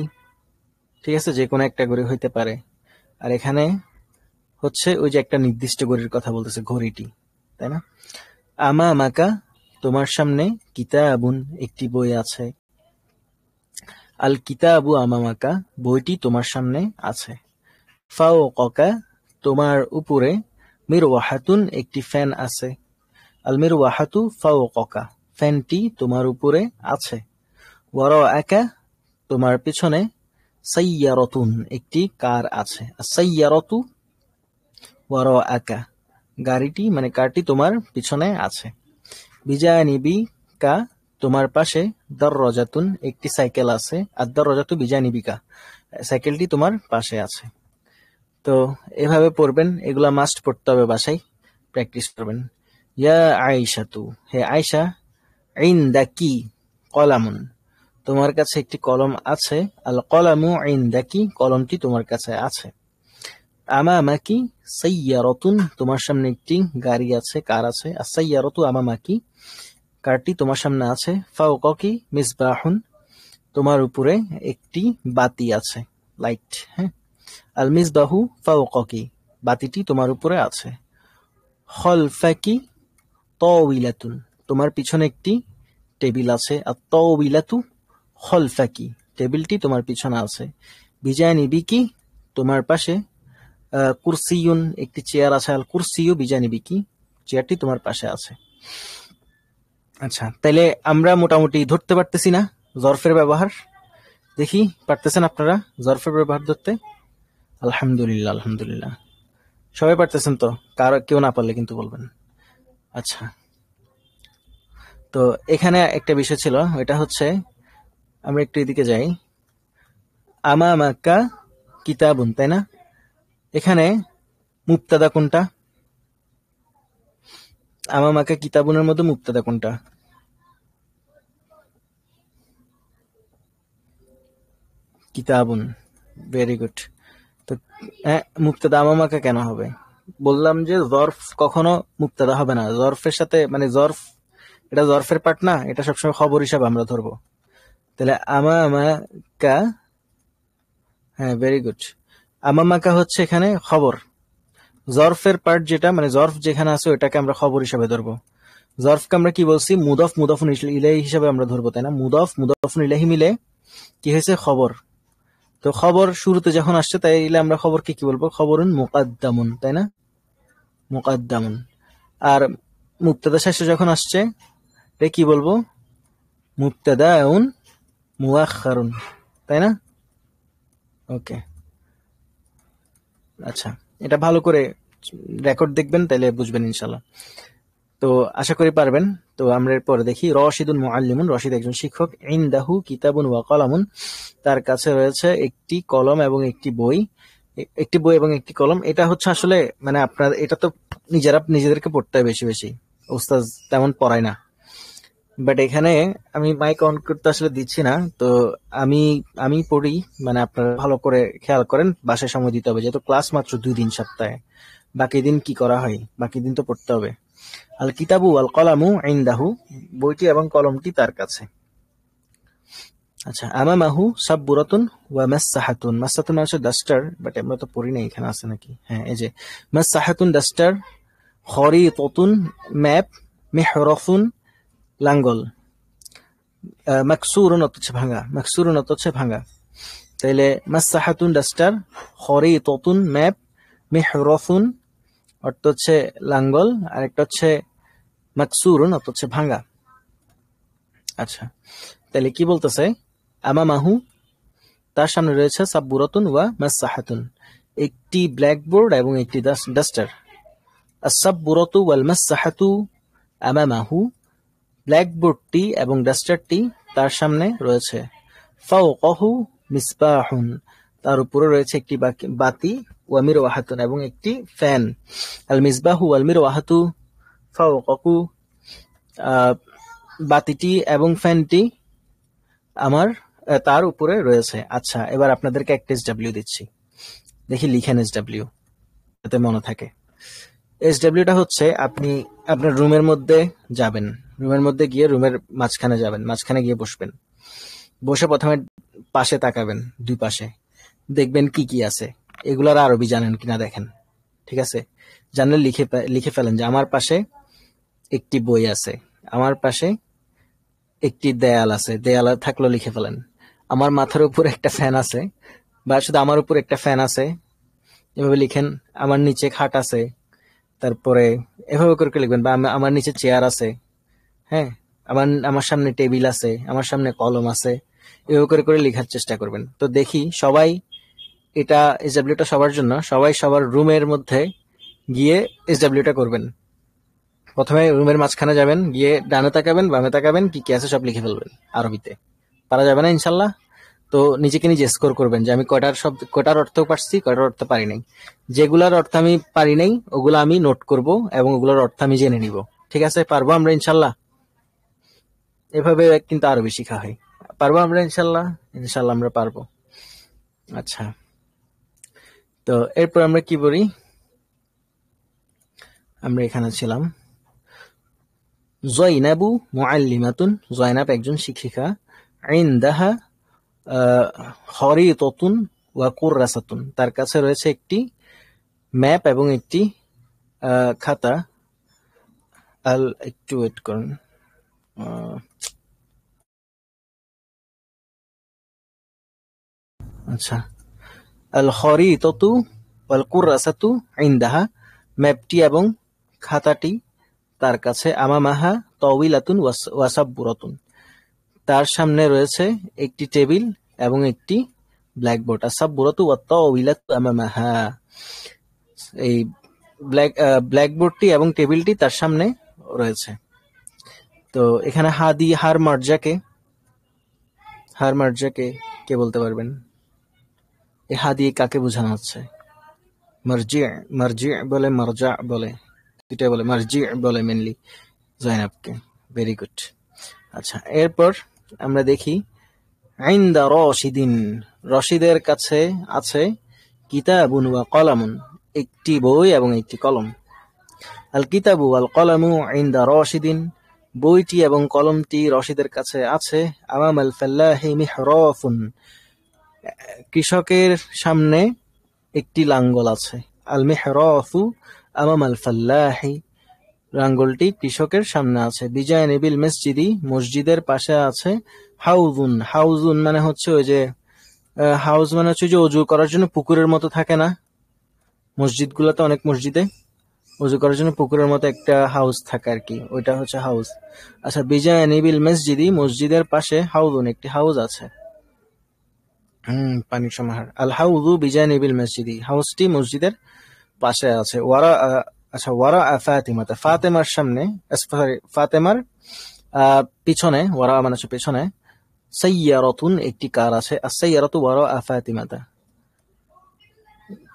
ঠিক আছে, যে কোনো একটা ঘড়ি হইতে পারে। আর এখানে হচ্ছে ওই যে একটা নির্দিষ্ট ঘড়ির কথা বলতেছে, ঘড়িটি, তাই না? আমা মাকা, তোমার সামনে, কিতাবুন, একটি বই আছে। আল কিতাবু আমামাকা, বইটি তোমার সামনে আছে। ফাওকাকা, তোমার উপরে, মিরওয়াহাতুন, একটি ফ্যান আছে। আল মিরওয়াহাতু ফাওকাকা, ফ্যানটি তোমার উপরে আছে। ওয়ারাআকা, তোমার পিছনে, সাইয়ারাতুন, একটি কার আছে। সাইয়ারাতু ওয়ারাআকা, গাড়িটি মানে কারটি তোমার পিছনে আছে। বিজানিবিকা, তোমার পাশে, দরজাতুন, একটি সাইকেল আছে। আর দরজাতু বিজানিবিকা, সাইকেলটি তোমার পাশে আছে। তো এভাবে পড়বেন, এগুলা মাস্ট পড়তে হবে, বাসায় প্র্যাকটিস করবেন। ইয়া আয়েশাতু, হে আয়েশা, ইনদাকি কলামুন, তোমার কাছে একটি কলম আছে। আল কলামু ইনদাকি, কলমটি তোমার কাছে আছে। আমামাকি সাইয়ারাতুন, তোমার সামনে একটি গাড়ি আছে, কার আছে। আর সাইয়ারাতু আমামাকি, কারটি তোমার সামনে আছে। ফাওকাকি মিসবাহুন, তোমার উপরে একটি বাতি আছে, লাইট। হ্যাঁ, আল মিসবাহু ফাওকাকি, বাতিটি তোমার উপরে আছে। খলফাকি তাওবিলাতুন, তোমার পিছনে একটি টেবিল আছে। আর তাওবিলাতু খলফাকি, টেবিলটি তোমার পিছনে আছে। বিজানিবিকি, তোমার পাশে, কুরসিয়ুন, একটি চেয়ার আছে। আল কুরসিয়ু বিজানিবিকি, চেয়ারটি তোমার পাশে আছে। আচ্ছা, তাইলে আমরা মোটামুটি ধরতে পারতেছি না জরফের ব্যবহার? দেখি পারতেছেন আপনারা জরফের ব্যবহার ধরতে? আলহামদুলিল্লাহ, আলহামদুলিল্লাহ, সবাই পারতেছেন তো? কারো কেউ না পারলে কিন্তু বলবেন। আচ্ছা, তো এখানে একটা বিষয় ছিল, এটা হচ্ছে, আমরা একটু এদিকে যাই। আমামাকা কিতাবুন, তাই না? এখানে মুবতাদা কোনটা? আমামাকা কিতাবুনের মধ্যে মুবতাদা কোনটা? কিতাবুন, ভেরি গুড। তো মুবতাদা আমামাকা কেন হবে? বললাম যে জরফ কখনো মুবতাদা হবে না, জরফের সাথে, মানে জরফ, এটা জরফের পার্ট না, এটা সবসময় খবর হিসাবে আমরা ধরবো। তাহলে আমামাকা, হ্যাঁ ভেরি গুড, আমামাকা হচ্ছে এখানে খবর। জরফের পার্ট যেটা, মানে জরফ যেখানে আছে ওটাকে আমরা খবর হিসাবে ধরবো। জরফকে আমরা কি বলছি? মুদফ মুদফুন ইলাইহি হিসাবে আমরা ধরবো, তাই না? মুদফ মুদফুন ইলাইহি মিলে কি হয়েছে? খবর। তো খবর শুরুতে যখন আসছে, তাইলে আমরা খবরকে কি বলবো? খবরুন মুকাদ্দামুন, তাই না? মুকাদ্দামুন। আর মুবতাদা শেষে যখন আসছে, এটা কি বলবো? মুবতাদাউন মুআখখারুন, তাই না? ওকে, আচ্ছা, এটা ভালো করে রেকর্ড দেখবেন, তাইলে বুঝবেন ইনশাল্লাহ। তো আশা করি পারবেন। তো আমরা এরপরে দেখি, রশিদুন মুআল্লিমুন, রশিদ একজন শিক্ষক। ইনদাহু কিতাবুন ওয়া কলামুন, তার কাছে রয়েছে একটি কলম এবং একটি বই। একটি বই এবং একটি কলম, এটা হচ্ছে আসলে, মানে আপনার এটা তো নিজেদেরকে পড়তে হয় বেশি বেশি, ওস্তাদ তেমন পড়ায় না। বাট এখানে আমি মাইক অন করতে আসলে দিচ্ছি না, তো আমি আমি পড়ি, মানে আপনারা ভালো করে খেয়াল করেন, বাসায় সময় দিতে হবে, যেহেতু ক্লাস মাত্র 2 দিন সপ্তাহে, বাকি দিন কি করা হয়? বাকি দিন তো পড়তে হবে। আল কিতাবু আল কলামু ইনদাহু, বইটি এবং কলমটি তার কাছে। আচ্ছা, আমামাহু সাববুরাতুন ওয়া মাসসাহাতুন, মাসসাহাতুন মানে হচ্ছে ডাস্টার, বাট আমরা তো পড়ি না, এখানে আছে নাকি? হ্যাঁ, এই যে মাসসাহাতুন ডাস্টার, খরিতাতুন ম্যাপ, মিহরাফুন লাঙ্গল, মাকসুরুন অর্থ হচ্ছে ভাঙা, মাকসুরুন অর্থ হচ্ছে ভাঙা। তাইলে মাসসাহাতুন ডাস্টার, খরিতাতুন ম্যাপ, মিহরাফুন অর্থ হচ্ছে লাঙ্গল, আর একটা হচ্ছে মাকসুরুন অর্থ হচ্ছে ভাঙা। আচ্ছা, তাহলে কি বলতেছে? আমামাহু, তার সামনে রয়েছে, সাববুরাতুন ওয়া মাসসাহাতুন, একটি ব্ল্যাকবোর্ড এবং একটি ডাস্টার। আস-সাববুরাতু ওয়াল মাসসাহাতু আমামাহু, ব্ল্যাকবোর্ডটি এবং ডাস্টারটি তার সামনে রয়েছে। ফাওকাহু মিসবাহুন, তার উপরে রয়েছে একটি বাতি, ওয়া মিরওয়াহাতুন, এবং একটি ফ্যান। আল মিসবাহু ওয়াল মিরওয়াহাতু ফাওকাহু, বাতিটি এবং ফ্যানটি আমার তার উপরে রয়েছে। আচ্ছা, এবার আপনাদেরকে একটা এসডব্লিউ দিচ্ছি, দেখি লিখেন এসডব্লিউ, যাতে মনে থাকে। এসডব্লিউটা হচ্ছে, আপনি আপনার রুমের মধ্যে যাবেন, রুমের মধ্যে গিয়ে রুমের মাঝখানে যাবেন, মাঝখানে গিয়ে বসবেন, বসে প্রথমে পাশে তাকাবেন, দুই পাশে দেখবেন কি কি আছে, এগুলার আরবি জানেন কিনা দেখেন, ঠিক আছে? জানলে লিখে ফেলেন যে আমার পাশে একটি বই আছে, আমার পাশে একটি দেয়াল আছে, দেয়াল থাকলেও লিখে ফেলেন। আমার মাথার উপর একটা ফ্যান আছে, বা শুধু আমার উপর একটা ফ্যান আছে, এভাবে লিখেন। আমার নিচে খাট আছে, তারপরে এভাবে করে লিখবেন। বা আমার নিচে চেয়ার আছে, হ্যাঁ, আমার সামনে টেবিল আছে, আমার সামনে কলম আছে, এভাবে করে লেখার চেষ্টা করবেন। তো দেখি সবাই, এটা এসডব্লিউটা সবার জন্য, সবাই সবার রুমের মধ্যে গিয়ে এসডব্লিউটা করবেন। প্রথমে রুমের মাঝখানে যাবেন, গিয়ে ডানে তাকাবেন, বামে তাকাবেন, কি কি আছে সব লিখে ফেলবেন আরবিতে। পারা যাবে না ইনশাল্লাহ? তো নিজেকে নিজে স্কোর করবেন যে আমি কয়টার অর্থ পারছি, কয়টার অর্থ পারি নাই। যেগুলার অর্থ আমি পারি নাই ওগুলো আমি নোট করব, এবং ওগুলোর অর্থ আমি জেনে নিব। ঠিক আছে? পারবো আমরা ইনশাল্লাহ? এভাবে কিন্তু আরো বেশি শিখা হয়। পারবো আমরা ইনশাল্লাহ? ইনশাল্লাহ আমরা পারবো। আচ্ছা, তো এরপর আমরা কি বলি? আমরা এখানে ছিলাম। জয়নাবু মুআল্লিমাতুন, জয়নাব একজন শিক্ষিকা। ইনদাহা খরিতাতুন ওয়া কুররাসাতুন, তার কাছে রয়েছে একটি ম্যাপ এবং একটি খাতা। একটু ওয়েট করুন। আচ্ছা, আল খরিতাতু ওয়াল কুররাসাতু ইনদাহা, ম্যাপটি এবং খাতাটি তার কাছে। আমামাহা তাওয়িলাতুন ওয়া সাববুরাতুন, তার সামনে রয়েছে একটি টেবিল এবং একটি ব্ল্যাকবোর্ড। আস-সাববুরাতু ওয়াত তাওয়িলাতু আমামাহা, এই ব্ল্যাকবোর্ডটি এবং টেবিলটি তার সামনে রয়েছে। তো এখানে হার মার্জাকে কে বলতে পারবেন? এই হা দিয়ে কাকে বোঝানো হচ্ছে? মার্জি বলে, মারজা বলে, দুটা বলে, মার্জি বলে মেনলি জয়নাবকে। Very good. আচ্ছা, এরপর আমরা দেখি ইনদা রশিদিন, রশিদের কাছে আছে কিতাবুন ওয়া কলামুন, একটি বই এবং একটি কলম। আল কিতাবু ওয়াল কলামু ইনদা রশিদিন, বইটি এবং কলমটি রশিদের কাছে আছে। আমামাল ফাল্লাহি মিহরাফুন, কৃষকের সামনে একটি লাঙ্গল আছে। আল মিহরাফু আমামাল ফাল্লাহি, লাঙ্গলটি কৃষকের সামনে আছে। বিজানিবিল মসজিদি, মসজিদের পাশে আছে। হাউজুন, হাউজুন মানে হচ্ছে ওই যে হাউজ মানে হচ্ছে যে অজু করার জন্য পুকুরের মতো থাকে না মসজিদগুলোতে, অনেক মসজিদে অজু করার জন্য পুকুরের মতো একটা হাউস থাকে আর কি, ওইটা হচ্ছে হাউস। আচ্ছা, বিজানিবিল মসজিদি, মসজিদের পাশে হাউজুন, একটি হাউস আছে। পানির সমাহার। আল হাউজু বিজানিবিল মসজিদি, হাউসটি মসজিদের পাশে আছে। আচ্ছা, ওয়ারা ফাতিমাতা, ফাতেমার সামনে, সরি ফাতেমার পিছনে, ওয়ারা মানে হচ্ছে পেছনে, সাইয়ারাতুন, একটি কার আছে। আস-সাইয়ারাতু ওয়ারা ফাতিমাতা,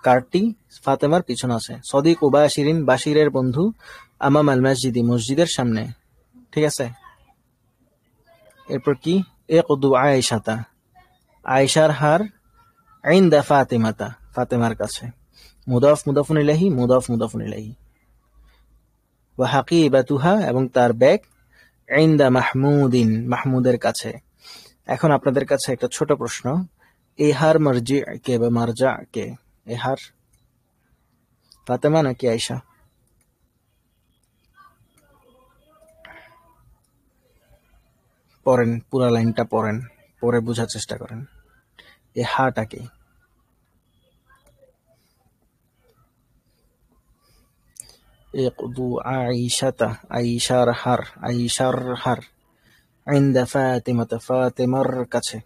কারটি ফাতেমার পিছনে আছে। সদিক ও বাশিরিন, বাশিরের বন্ধু। আমাম আল মসজিদি, মসজিদের সামনে। ঠিক আছে? এরপর কি? ইকদু আয়েশাতা, আয়েশার হার। ইনদা ফাতিমাতা, ফাতেমার কাছে। মুদাফ মুদাফুন ইলাইহি, মুদাফ মুদাফুন ইলাইহি। ওয়া হাকিবাতুহা, এবং তার ব্যাগ। ইনদা মাহমুদিন, মাহমুদের কাছে। এখন আপনাদের কাছে একটা ছোট প্রশ্ন, এই হার মারজি কে বা মারজা কে? এই হার ফাতেমা নাকি আয়েশা? পড়েন, পুরা লাইনটা পড়েন, পরে বোঝার চেষ্টা করেন এই হাটা কি। ইকদু আয়েশাতা, আয়েশার হার, আয়েশার হার। ইনদা ফাতিমাতা, ফাতেমার কাছে।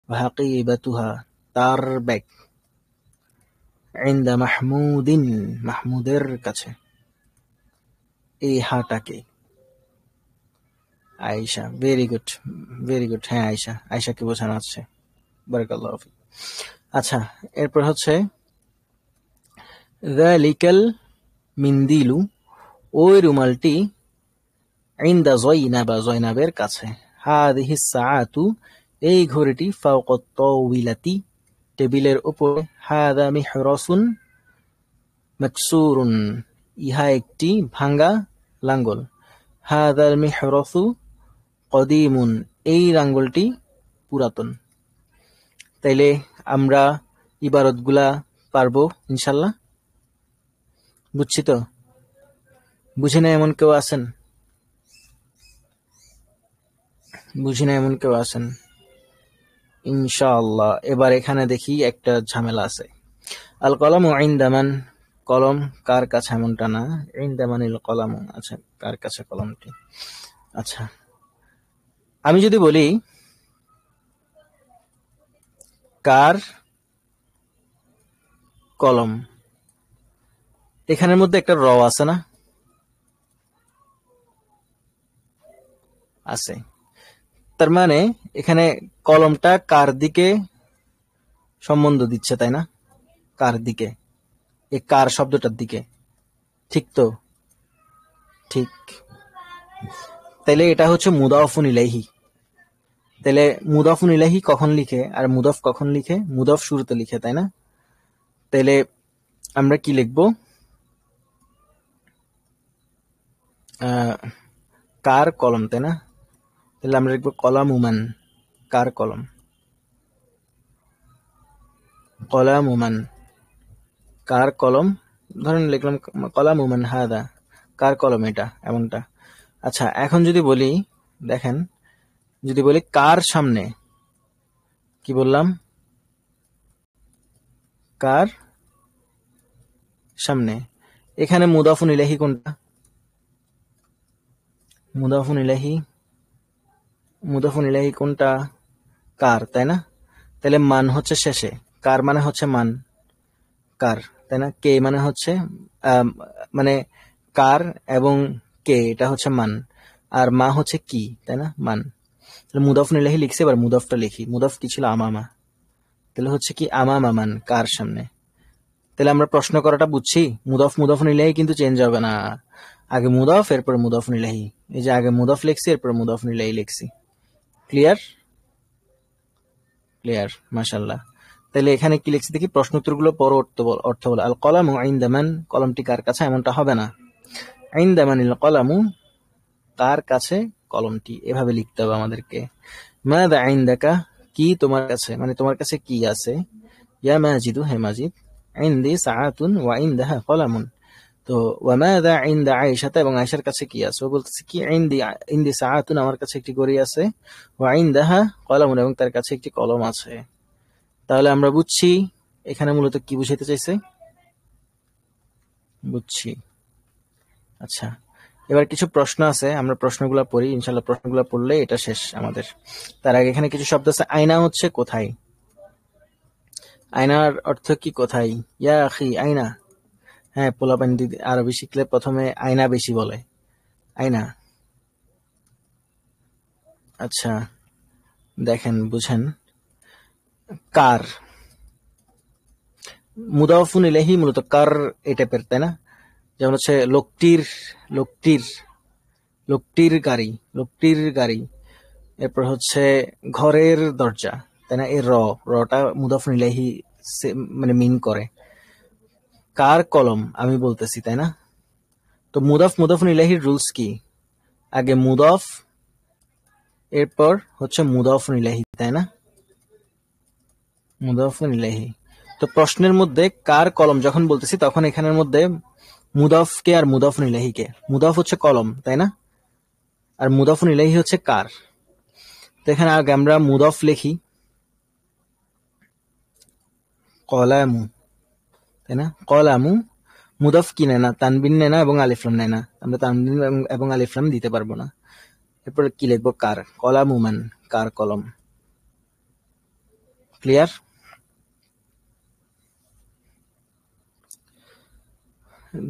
ওয়া হাকিবাতুহা, তার ব্যাগ। ইনদা মাহমুদিন, মাহমুদের কাছে। এই হাটাকে? Ayesha, very good, very good. হ্যাঁ, আয়েশা, আয়েশাকে বোঝানো হচ্ছে। বারাকাল্লাহু ফিক। আচ্ছা, এরপর হচ্ছে যালিকাল মিন্দিলু, ওই রুমালটি, ইনদা জয়নাবা, জয়নাবের কাছে, হাদিহি সাআতু, এই ঘড়িটি, ফাওকাত তাওবিলাতি, টেবিলের উপরে, হাদা মিহরাসুন মাকসুরুন, ইহা একটি ভাঙ্গা লাঙ্গল, হাদাল মিহরাসু কদিমুন, এই লাঙ্গলটি পুরাতন। তাইলে আমরা ইবারতগুলা পারবো ইনশাল্লাহ? বুঝছি তো? বুঝি না এমন কেউ আছেন? বুঝি না এমন কেউ আছেন? ইনশাআল্লাহ। এবার এখানে দেখি একটা ঝামেলা আছে। আল কলামু ইনদামান, কলম কার কাছে, এমনটা না, ইনদামানিল কলামু, আচ্ছা, কার কাছে কলমটি। আচ্ছা, আমি যদি বলি কার কলম, এখানের মধ্যে একটা র আছে না? আছে। তার মানে এখানে কলমটা কার দিকে সম্বন্ধ দিচ্ছে, তাই না? কার দিকে, এই কার শব্দটার দিকে, ঠিক তো? ঠিক। তাইলে এটা হচ্ছে মুদাফুন ইলাইহি। তাহলে মুদাফুন ইলাইহি কখন লিখে আর মুদাফ কখন লিখে? মুদাফ শুরুতে লিখে, তাই না? তাইলে আমরা কি লিখবো? কার কলম, তাই না? তাহলে আমরা লিখবো কলামুমান, কার কলম, কলামুমান, কার কলম। ধরেন লিখলাম কলামুমান হাদা, কার কলম এটা, এমনটা। আচ্ছা, এখন যদি বলি, দেখেন, যদি বলি কার সামনে, কি বললাম? কার সামনে। এখানে মুদাফুন ইলাইহি কোনটা? মুদাফুন ইলাইহি, মুদাফুন ইলাইহি কোনটা? কার, তাই না? তাহলে মান হচ্ছে শেষে, কার মানে হচ্ছে মান, কার, তাই না? কে মানে হচ্ছে মানে কার এবং কে, এটা হচ্ছে মান, আর মা হচ্ছে কি, তাই না? মান। তাহলে মুদাফুন ইলাইহি লিখছি, এবার মুদাফটা লিখি। মুদাফ কি ছিল? আমামা। তাহলে হচ্ছে কি? আমামা মান, কার সামনে। তাহলে আমরা প্রশ্ন করাটা বুঝছি। মুদাফ মুদাফুন ইলাইহি কিন্তু চেঞ্জ হবে না, আগে মুদাফ এরপর মুদাফুন ইলাইহি। এই যে আগে মুদাফ লিখছি, এরপর মুদাফুন ইলাইহি লিখছি। ক্লিয়ার? ক্লিয়ার, মাশাআল্লাহ। তাহলে এখানে কি লিখছি দেখি, প্রশ্ন উত্তরগুলো পর অর্থ বলে। আল কলামু ইনদা মান, কলমটি কার কাছে, এমনটা হবে না। ইনদা মানিল কলামু, কার কাছে কলমটি, এভাবে লিখতে হবে আমাদেরকে। মাযা ইনদাকা, কি তোমার কাছে, মানে তোমার কাছে কি আছে। ইয়া মাজিদু, হে মাজিদ। ইনদি সাআতুন ওয়া ইনদাহা কলামুন। তো ওয়া মাযা ইনদা আয়েশাতা, এবং আয়েশার কাছে কি আছে। ও বলতেছে কি, ইনদি, ইনদি সাআতুন, আমার কাছে একটি ঘড়ি আছে, ওয়া ইনদাহা কলামুন, এবং তার কাছে একটি কলম আছে। তাহলে আমরা বুঝছি এখানে মূলত কি বুঝাইতে চাইছে। বুঝছি। আচ্ছা, এবার কিছু প্রশ্ন আছে, আমরা প্রশ্নগুলো পড়ি ইনশাআল্লাহ। প্রশ্নগুলো পড়লে এটা শেষ আমাদের। তার আগে এখানে কিছু শব্দ আছে। আয়না হচ্ছে কোথায়? আয়নার অর্থ কি কোথায়? ইয়া আখি আয়না। হ্যাঁ, পোলাপান দিদি আরবি শিখলে প্রথমে আয়না বেশি বলে, আয়না। আচ্ছা, দেখেন, বুঝেন। কার, মুদাফুন ইলাইহি মূলত কার এই টাইপের, তাই না? যেমন হচ্ছে লোকটির, লোকটির, লোকটির গাড়ি, লোকটির গাড়ি। এরপর হচ্ছে ঘরের দরজা, তাই না? এর রটা মুদাফুন ইলাইহি মানে মিন করে। কার কলম, আমি বলতেছি, তাই না? তো মুদাফ মুদাফুন ইলাইহির রুলস কি? আগে মুদাফ, এরপর হচ্ছে মুদাফুন ইলাইহি, তাই না? মুদাফুন ইলাইহি। তো প্রশ্নের মধ্যে কার কলম যখন বলতেছি, তখন এখানের মধ্যে মুদাফকে আর মুদাফুন ইলাইহিকে, মুদাফ হচ্ছে কলম, তাই না? আর মুদাফুন ইলাইহি হচ্ছে কার। তো এখানে আগে আমরা মুদাফ লিখি, কলামু, তাই না? কলামু, মুদাফ কি নেয় না, তানবিন নেয় না এবং আলিফলাম নেয় না। আমরা তানবিন এবং আলিফলাম দিতে পারবো না। এরপর কি লিখবো? কার, কলামুমান, কার কলম। ক্লিয়ার?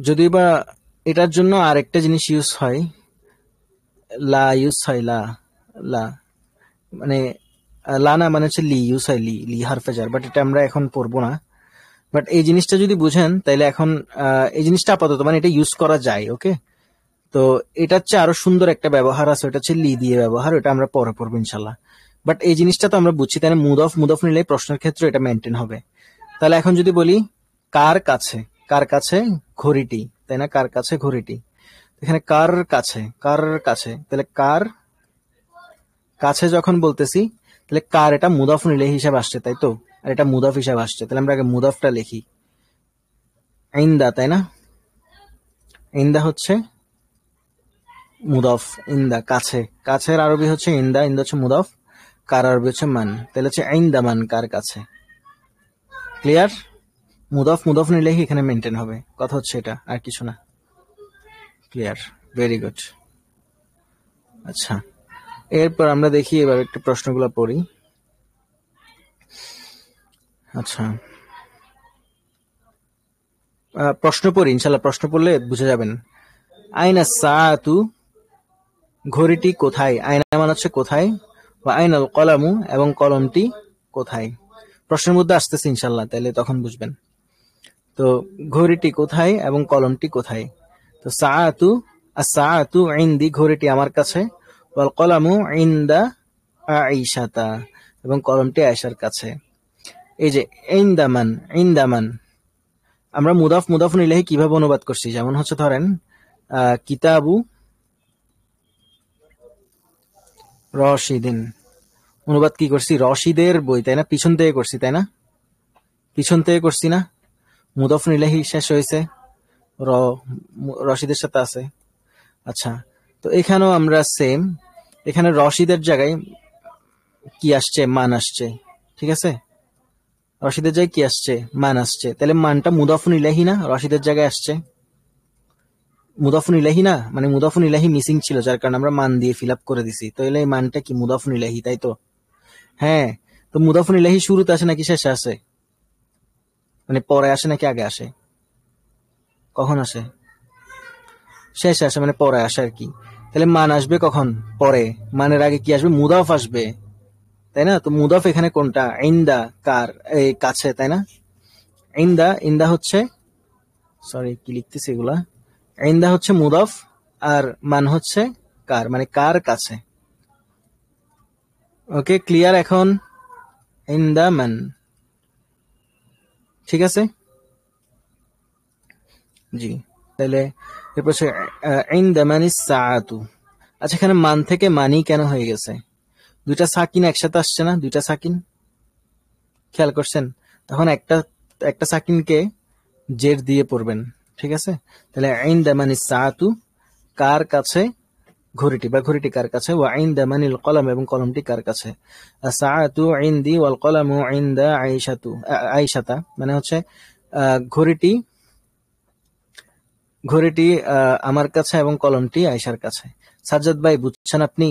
যদি বা এটার জন্য আরেকটা জিনিস ইউজ হয়, লা ইউজ হয়, লা লা মানে লা না মানে হচ্ছে লি ইউজ হয়, লি লি হারফেজার, বাট এটা আমরা এখন পড়বো না। বাট এই জিনিসটা যদি বুঝেন তাহলে এখন এই জিনিসটা আপাতত মানে এটা ইউজ করা যায়। ওকে, তো এটা হচ্ছে আরো সুন্দর একটা ব্যবহার আছে, ওটা হচ্ছে লি দিয়ে ব্যবহার, ওটা আমরা পরে পড়বো ইনশাল্লাহ। বাট এই জিনিসটা তো আমরা বুঝছি, তাই না? মুদফ নিলে প্রশ্নের ক্ষেত্রে এটা মেনটেন হবে। তাহলে এখন যদি বলি কার কাছে, কার কাছে ঘড়িটি, তাই না? কার কাছে ঘড়িটি, এখানে কার কাছে, কার কাছে, তাহলে কার কাছে যখন বলতেছি তাহলে কার এটা মুদাফ নিলে হিসাব আসছে, তাই তো? আর এটা মুদাফ হিসাব আসছে, তাহলে আমরা আগে মুদাফটা লিখি, ইন্দা, তাই না? ইন্দা হচ্ছে মুদাফ, ইন্দা কাছে, কাছের আরবি হচ্ছে ইন্দা, ইন্দা হচ্ছে মুদাফ, কার আরবি হচ্ছে মান, তাহলে হচ্ছে ইন্দা মান, কার কাছে। ক্লিয়ার? মুদাফ নিলেই এখানে মেনটেন হবে, কথা হচ্ছে এটা, আর কিছু না। Clear, very good. আচ্ছা, এরপর আমরা দেখি এবার একটু প্রশ্নগুলো পড়ি। আচ্ছা, প্রশ্ন পড়ি ইনশাল্লাহ, প্রশ্ন পড়লে বুঝে যাবেন। আইনা সাআতু, ঘড়িটি কোথায়? আইনা মানে হচ্ছে কোথায়, বা আইনাল কলামু, এবং কলমটি কোথায়। প্রশ্নের মধ্যে আসতেছে ইনশাল্লাহ, তাহলে তখন বুঝবেন। তো ঘড়িটি কোথায় এবং কলমটি কোথায়? তো সাআতু, as-সাআতু ইনদি, ঘড়িটি আমার কাছে, ওয়াল কলামু ইনদা আইশাতা, এবং কলমটি আয়েশার কাছে। এই যে ইনদামান, ইনদামান আমরা মুদাফ ইলাইহি কিভাবে অনুবাদ করছি? যেমন হচ্ছে ধরেন কিতাবু রশিদিন, অনুবাদ কি করছি? রশিদের বই, তাই না? পিছন থেকে করছি, তাই না? পিছন থেকে করছি না? মুদাফ ইলাইহি শেষ হয়েছে, র রশিদের সাথে আছে। আচ্ছা, তো এখানেও আমরা সেম, এখানে রশিদের জায়গায় কি আসছে? মান আসছে, ঠিক আছে? রশিদের জায়গায় কি আসছে? মান আসছে, তাহলে মানটা মুদাফুন ইলাইহি না, রশিদের জায়গায় আসছে। মুদাফুন ইলাইহি না, মানে মুদাফুন ইলাইহি মিসিং ছিল, যার কারণে আমরা মান দিয়ে ফিল আপ করে দিছি। তো এই মানটা কি? মুদাফুন ইলাইহি, তাই তো? হ্যাঁ, তো মুদাফুন ইলাইহি শুরুতে আসে নাকি শেষে আসে? মানে পরে আসে নাকি আগে আসে? কখন আসে? শেষে আসে, মানে পরে আসে আর কি। তাহলে মান আসবে কখন? পরে। মানের আগে কি আসবে? মুদাফ আসবে, তাই না? তো মুদাফ এখানে কোনটা? ইনদা, কার, এই কাছে, তাই না? ইনদা, ইনদা হচ্ছে, সরি কি লিখতেছি এগুলা, ইনদা হচ্ছে মুদাফ, আর মান হচ্ছে কার, মানে কার কাছে। ওকে, ক্লিয়ার এখন? ইনদা মান, ঠিক আছে? জি, তাহলে এরপর হচ্ছে ইনদা মানিস সাআতু। আচ্ছা, এখানে মান থেকে মানি কেন হয়ে গেছে? দুইটা সাকিন একসাথে আসছে না? দুইটা সাকিন খেয়াল করছেন? তখন একটা একটা সাকিনকে জের দিয়ে পড়বেন, ঠিক আছে? তাহলে ইনদা মানিস সাআতু, কার কাছে ঘড়িটি, বা ঘড়িটি কার কাছে, ওয়া ইনদা মানিল কলম, এবং কলমটি কার কাছে। সাআতু ইনদি ওয়াল কলামু ইনদা আয়েশাতু, আয়েশাতা মানে হচ্ছে ঘড়িটি, ঘড়িটি আমার কাছে এবং কলমটি আয়েশার কাছে। সাজ্জাদ ভাই বুঝছেন আপনি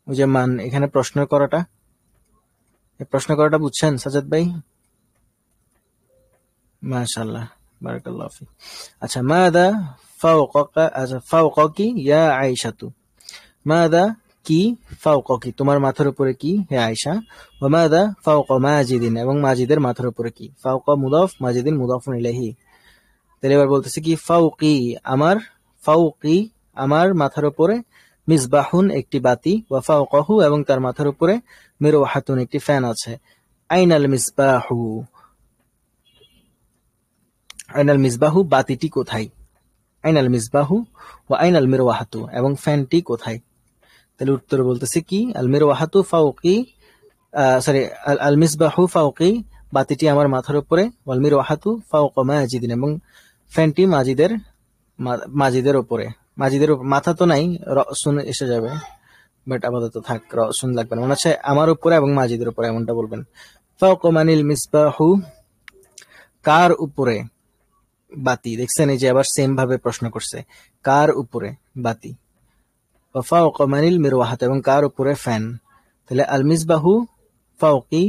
ওই যে মান এখানে প্রশ্ন করাটা, এই প্রশ্ন করাটা বুঝছেন সাজ্জাদ ভাই? মাশাআল্লাহ, বারাকাল্লাহু ফিক। আচ্ছা, মাদা ফাওকাকা, আচ্ছা ফাওকাকি ইয়া আয়েশাতু, মাদা কি, ফাওকাকি তোমার মাথার উপরে কি হে আয়েশা, ওয়া মাদা ফাওকা মাজিদিন, এবং মাজিদের মাথার উপরে কি। ফাওকা মুদাফ, মাজিদিন মুদাফুন ইলাইহি। তাহলে এবার বলতেছে কি, ফাওকি আমার, ফাওকি আমার মাথার উপরে, মিসবাহুন একটি বাতি, ওয়া ফাওকাহু এবং তার মাথার উপরে, মিরওয়াহাতুন একটি ফ্যান আছে। আইনাল মিসবাহু, আইনাল মিসবাহু বাতিটি কোথায়? আইনাল মিসবাহু ওয়া আইনাল মিরওয়াহাতু, এবং ফ্যানটি কোথায়? তাহলে উত্তর বলতেছে কি, আল মিরওয়াহাতু ফাওকি, সরি আল মিসবাহু ফাওকি বাতিটি আমার মাথার উপরে, ওয়াল মিরওয়াহাতু ফাওকা মাজিদিন এবং ফ্যানটি মাজিদের মাজিদের উপরে। মাজিদের মাথা তো নাই, রসুন এসে যাবে, বাট আপাতত থাক, রসুন লাগবে না, মনে হচ্ছে আমার উপরে এবং মাজিদের উপরে এমনটা বলবেন। ফাওকা মানিল মিসবাহু, কার উপরে বাতি? দেখছেন, এই যে আবার সেম ভাবে প্রশ্ন করছে, কার উপরে বাতি। ফাওকা মানিল মিরওয়াহাত, এবং কার উপরে ফ্যান। তাহলে আল মিসবাহু ফাওকি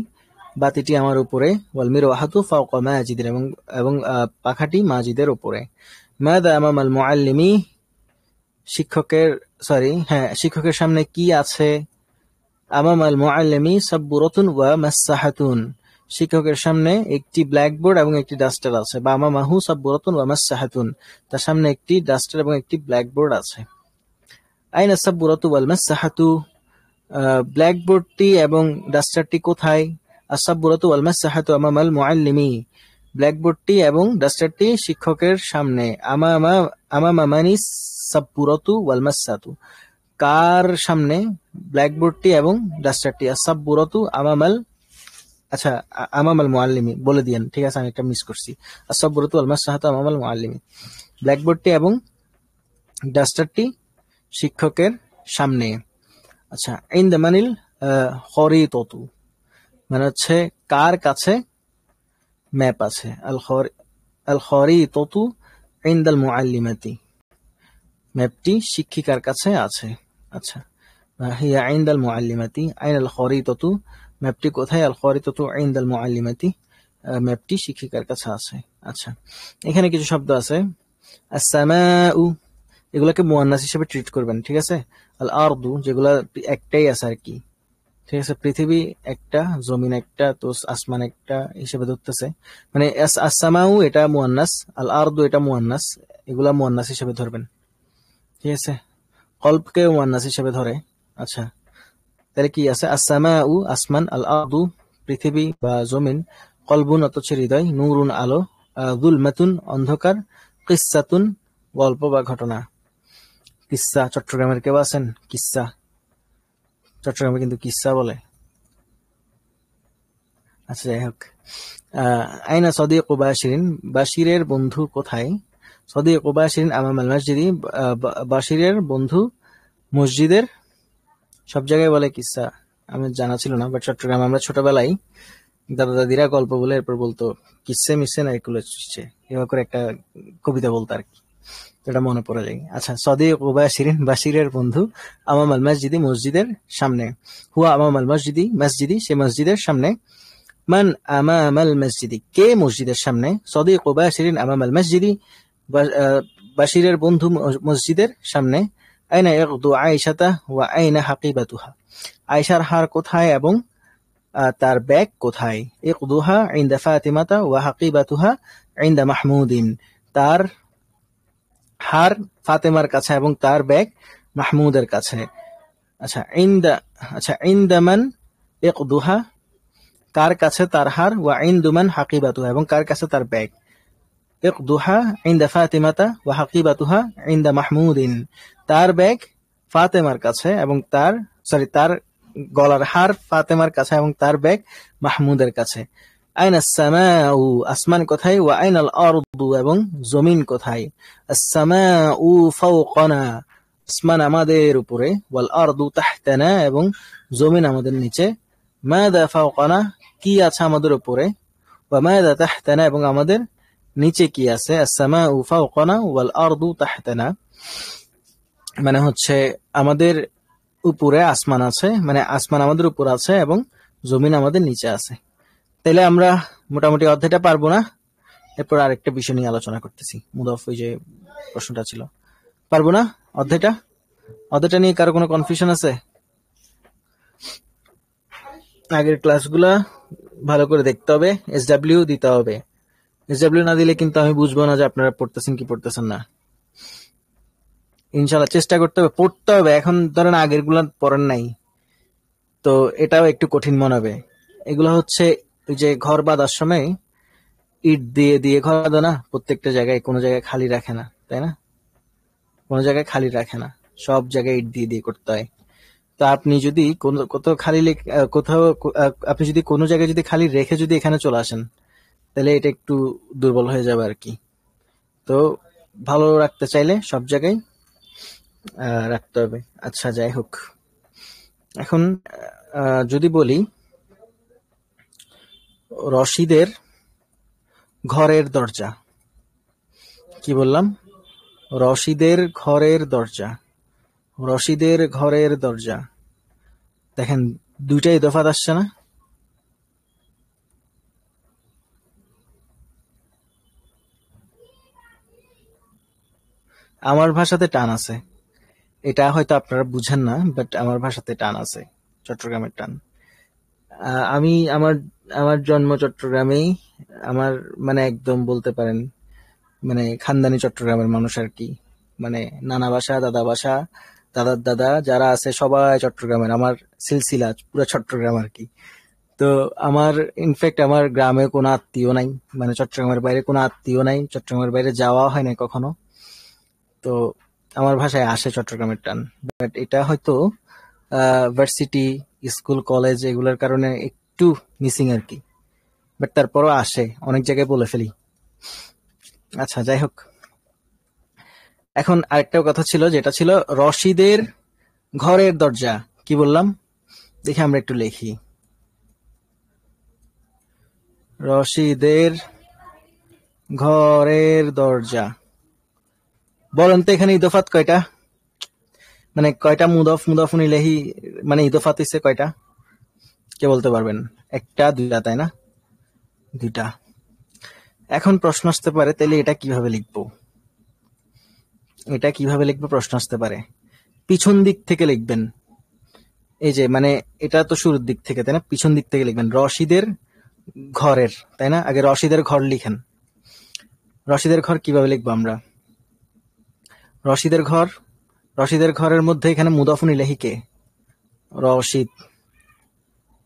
বাতিটি আমার উপরে, ওয়াল মিরওয়াহাতু ফাওকা মাজিদিন এবং এবং পাখাটি মাজিদের উপরে। মাদা আমামাল মুআল্লিমি, শিক্ষকের শিক্ষকের সামনে কি আছে? আমামাল মুআল্লিমি সাব্বুরাতুন ওয়া মাসসাহাতুন, শিক্ষকের সামনে একটি ব্ল্যাকবোর্ড এবং একটি ডাস্টার আছে। বা আমামাহু সাব্বুরাতুন ওয়া মাসসাহাতুন, তার সামনে একটি ডাস্টার এবং একটি ব্ল্যাকবোর্ড আছে। আইনা সাব্বুরাতু ওয়াল মাসসাহাতু, ব্ল্যাকবোর্ডটি এবং ডাস্টারটি কোথায়? আস-সাব্বুরাতু ওয়াল মাসসাহাতু আমামাল মুআল্লিমি, ব্ল্যাকবোর্ডটি এবং ডাস্টারটি শিক্ষকের সামনে। আমামা মানিস সাব্বুরাতু ওয়াল মাসসাহাতু, কার সামনে ব্ল্যাকবোর্ডটি এবং ডাস্টারটি? আস-সাব্বুরাতু আমামাল, আচ্ছা আমামাল মুআল্লিমি বলে দিয়েন, ঠিক আছে আমি একটা মিস করছি। আস-সাব্বুরাতু ওয়াল মাসসাহাতু আমামাল মুআল্লিমি, ব্ল্যাকবোর্ডটি এবং ডাস্টারটি শিক্ষকের সামনে। আচ্ছা, ইনদা মানিল খরিতাতু, মানে হচ্ছে কার কাছে ম্যাপ আছে? আল খরিতাতু ইনদাল মুআল্লিমাতি, ম্যাপটি শিক্ষিকার কাছে আছে। আচ্ছা, হিয়া ইনদাল মুআল্লিমাতি, আইনাল খরিতাতু, ম্যাপটি কোথায়? আল খরিতাতু ইনদাল মুআল্লিমাতি, ম্যাপটি শিক্ষিকার কাছে আছে। আচ্ছা, এখানে কিছু শব্দ আছে। আস-সামাউ, এগুলাকে মুয়ান্নাস হিসেবে ট্রিট করবেন, ঠিক আছে। আল আরদু, যেগুলা একটাই আছে আর কি, ঠিক আছে। পৃথিবী একটা, জমিন একটা, তো আসমান একটা হিসেবে ধরতেছে, মানে আস-সামাউ এটা মুয়ান্নাস, আল আরদু এটা মুয়ান্নাস, এগুলা মুয়ান্নাস হিসেবে ধরবেন, ঠিক আছে। কলবকে মুয়ান্নাস হিসেবে ধরে। আচ্ছা, তাহলে কি আছে? আস-সামাউ আসমান, আল আরদু পৃথিবী বা জমিন, কলবুন অথচ হৃদয়, নূরুন আলো, যুলমাতুন অন্ধকার, কিসসাতুন গল্প বা ঘটনা। কিসসা, চট্টগ্রামের কেউ আছেন? কিসসা, চট্টগ্রামে কিন্তু কিসসা বলে। আচ্ছা, যাই হোক। আইনা সদিকু বাশিরিন, বাশিরের বন্ধু কোথায়? সদিকু বাশিরিন আমামাল মসজিদি, বাশিরের বন্ধু মসজিদের। সব জায়গায় বলে কিসসা, আমি জানা ছিল না, বাট চট্টগ্রামে আমরা ছোটবেলায় দাদা দাদিরা গল্প বলে এরপর বলতো কিসসে মিসে না এগুলো হচ্ছে, এভাবে করে একটা কবিতা বলতো আর কি, এটা মনে পড়ে যায়। আচ্ছা, সদিকু বাশিরিন, বাশিরের বন্ধু, আমামাল মসজিদি মসজিদের সামনে, হুয়া আমামাল মসজিদি মসজিদি, সে মসজিদের সামনে। মান আমামাল মসজিদি, কে মসজিদের সামনে? সদিকু বাশিরিন আমামাল মসজিদি, বাশিরের বন্ধু মসজিদের সামনে। আইনা ইয়াগদু আয়েশাতা ওয়া আইনা হাকিবাতুহা, আয়েশার হার কোথায় এবং তার ব্যাগ কোথায়? ইকদুহা ইনদা ফাতিমাতা ওয়া হাকিবাতুহা ইনদা মাহমুদিন, তার হার ফাতেমার কাছে এবং তার ব্যাগ মাহমুদের কাছে। আচ্ছা, ইনদামান ইকদুহা, কার কাছে তার হার, ওয়া ইনদুমান হাকিবাতুহা, এবং কার কাছে তার ব্যাগ। ইকদুহা ইনদা ফাতিমাতা ওয়া হাকিবাতুহা ইনদা মাহমুদিন, তার ব্যাগ ফাতেমার কাছে এবং তার গলার হার ফাতেমার কাছে এবং তার ব্যাগ মাহমুদের কাছে। আইনা সামাউ, আসমান কোথায়? ওয়া আইনাল আরদু, এবং জমিন কোথায়? আস-সামাউ ফাওকানা, আসমান আমাদের উপরে, ওয়াল আরদু তাহতানা, এবং জমিন আমাদের নিচে। মাযা ফাওকানা, কি আছে আমাদের উপরে? ওয়া মাযা তাহতানা, এবং আমাদের নিচে কি আছে? আস-সামাউ ফাওকানা ওয়াল আরদু তাহতানা, মানে হচ্ছে আমাদের উপরে আসমান আছে, মানে আসমান আমাদের উপর আছে এবং জমিন আমাদের নিচে আছে। তাহলে আমরা মোটামুটি অধ্যায়টা পারবো না, এরপর আরেকটা বিষয় নিয়ে আলোচনা করতেছি। মুদাফ, ওই যে প্রশ্নটা ছিল, পারবো না অধ্যায়টা নিয়ে কারো কোনো কনফিউশন আছে? আগের ক্লাসগুলা ভালো করে দেখতে হবে, SW দিতে হবে। SW না দিলে কিন্তু আমি বুঝবো না যে আপনারা পড়তেছেন কি পড়তেছেন না। ইনশাল্লাহ চেষ্টা করতে হবে, পড়তে হবে। এখন ধরেন আগের গুলা পড়েন নাই, তো এটাও একটু কঠিন মনে হবে। এগুলো হচ্ছে ওই যে ঘর বাঁধার সময় ইট দিয়ে দিয়ে ঘর বাঁধে না, প্রত্যেকটা জায়গায়, কোনো জায়গায় খালি রাখে না, তাই না? কোনো জায়গায় খালি রাখে না, সব জায়গায় ইট দিয়ে দিয়ে করতে হয়। তো আপনি যদি আপনি যদি কোনো জায়গায় যদি খালি রেখে যদি এখানে চলে আসেন, তাহলে এটা একটু দুর্বল হয়ে যাবে আর কি। তো ভালো রাখতে চাইলে সব জায়গায় রাখতে হবে। আচ্ছা, যাই হোক, এখন যদি বলি রশিদের ঘরের দরজা, কি বললাম? রশিদের ঘরের দরজা, রশিদের ঘরের দরজা, দেখেন দুইটাই ইদফাত আসছে না? আমার ভাষাতে টান আছে, এটা হয়তো আপনারা বুঝেন না, বাট আমার ভাষাতে টান আছে, চট্টগ্রামের টান। আমি আমার আমার জন্ম চট্টগ্রামেই। আমার মানে একদম বলতে পারেন মানে খানদানি চট্টগ্রামের মানুষ আর কি। মানে নানা বাসা, দাদা বাসা, দাদার দাদা যারা আছে সবাই চট্টগ্রামের, আমার সিলসিলা পুরো চট্টগ্রাম আর কি। তো আমার ইনফ্যাক্ট আমার গ্রামে কোনো আত্মীয় নাই, মানে চট্টগ্রামের বাইরে কোনো আত্মীয় নাই, চট্টগ্রামের বাইরে যাওয়া হয় না কখনো। তো আমার ভাষায় আসে চট্টগ্রামের টান, বাট এটা হয়তো ভার্সিটি, স্কুল, কলেজ এগুলোর কারণে একটু মিসিং আর কি। বাট তারপরও আসে, অনেক জায়গায় বলে ফেলি। আচ্ছা, যাই হোক, এখন আরেকটা কথা ছিল, যেটা ছিল রশিদের ঘরের দরজা। কি বললাম দেখি, আমরা একটু লিখি। রশিদের ঘরের দরজা। বলেন তো এখানে ইদফাত কয়টা, মানে কয়টা মুদফ মুদফুন ইলাইহি, মানে ইদফাত হইছে কয়টা, কে বলতে পারবেন? একটা, দুইটা, তাই না? দুইটা। এখন প্রশ্ন আসতে পারে, তাহলে এটা কিভাবে লিখবো? এটা কিভাবে লিখবো প্রশ্ন আসতে পারে। পিছন দিক থেকে লিখবেন। এই যে মানে এটা তো শুরুর দিক থেকে, তাই না? পিছন দিক থেকে লিখবেন রশিদের ঘরের, তাই না? আগে রশিদের ঘর লিখেন। রশিদের ঘর কিভাবে লিখবো আমরা? রশিদের ঘর, রশিদের ঘরের মধ্যে এখানে মুদাফুন ইলাইহি কে? রশিদ,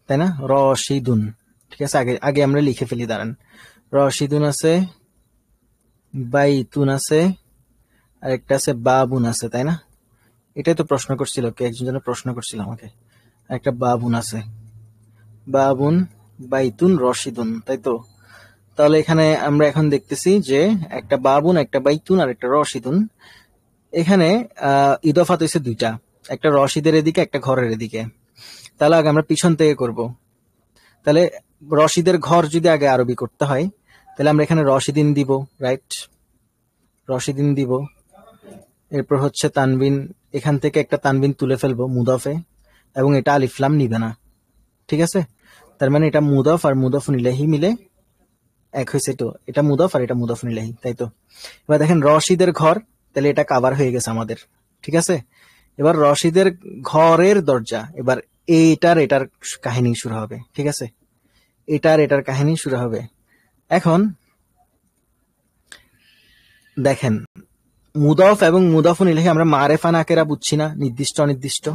তাই না? রশিদুন। ঠিক আছে, আগে আগে আমরা লিখে ফেলি, দাঁড়ান। রশিদুন আছে, বাইতুন আছে, আর একটা আছে বাবুন আছে, তাই না? এটাই তো প্রশ্ন করছিল, কে একজন যেন প্রশ্ন করছিল আমাকে। একটা বাবুন আছে, বাবুন, বাইতুন, রশিদুন, তাই তো? তাহলে এখানে আমরা এখন দেখতেছি যে একটা বাবুন, একটা বাইতুন আর একটা রশিদুন। এখানে ইদফাত হয়েছে দুইটা, একটা রশিদের এদিকে, একটা ঘরের এদিকে। তাহলে আগে আমরা পিছন থেকে করব। তাহলে রশিদের ঘর যদি আগে আরবি করতে হয়, তাহলে আমরা এখানে রশিদিন দিব, রাইট? রশিদিন দিব। এরপর হচ্ছে তানবিন, এখান থেকে একটা তানবিন তুলে ফেলবো মুদফে, এবং এটা আলিফলাম নিবে না। ঠিক আছে, তার মানে এটা মুদফ আর মুদফুন ইলাইহি মিলে এক হয়েছে। তো এটা মুদফ আর এটা মুদফুন ইলাইহি, তাই তো? এবার দেখেন রশিদের ঘর, তাহলে এটা কাভার হয়ে গেছে আমাদের। ঠিক আছে, এবার রশিদের ঘরের দরজা, এবার এটার কাহিনী শুরু হবে। ঠিক আছে, এটার কাহিনী শুরু হবে। এখন দেখেন, মুদফ এবং মুদফুন ইলাইহি আমরা মারেফা নাকেরা বুঝছি না, নির্দিষ্ট অনির্দিষ্ট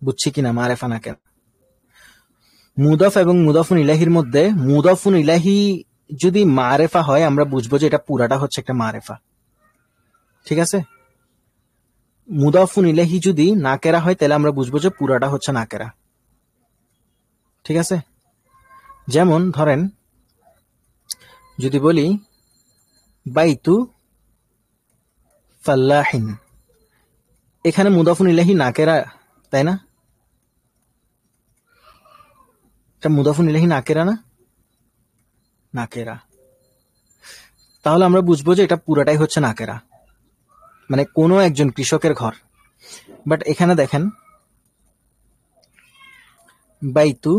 বুঝছি কিনা? মারেফা নাকেরা। মুদফ এবং মুদফুন ইলাহির মধ্যে মুদফুন ইলাহি যদি মারেফা হয়, আমরা বুঝবো যে এটা পুরাটা হচ্ছে একটা মারেফা। ঠিক আছে, মুদাফুন ইলাহি যদি নাকেরা হয়, তাহলে আমরা বুঝবো যে পুরাটা হচ্ছে নাকেরা। ঠিক আছে, যেমন ধরেন যদি বলি বাইতু ফাল্লাহিন, এখানে মুদাফুন ইলাহি নাকেরা, তাই না? এটা মুদাফুন ইলাহি নাকেরা না? নাকেরা। তাহলে আমরা বুঝবো যে এটা পুরাটাই হচ্ছে নাকেরা, মানে কোনো একজন কৃষকের ঘর। বাট এখানে দেখেন বাইতু,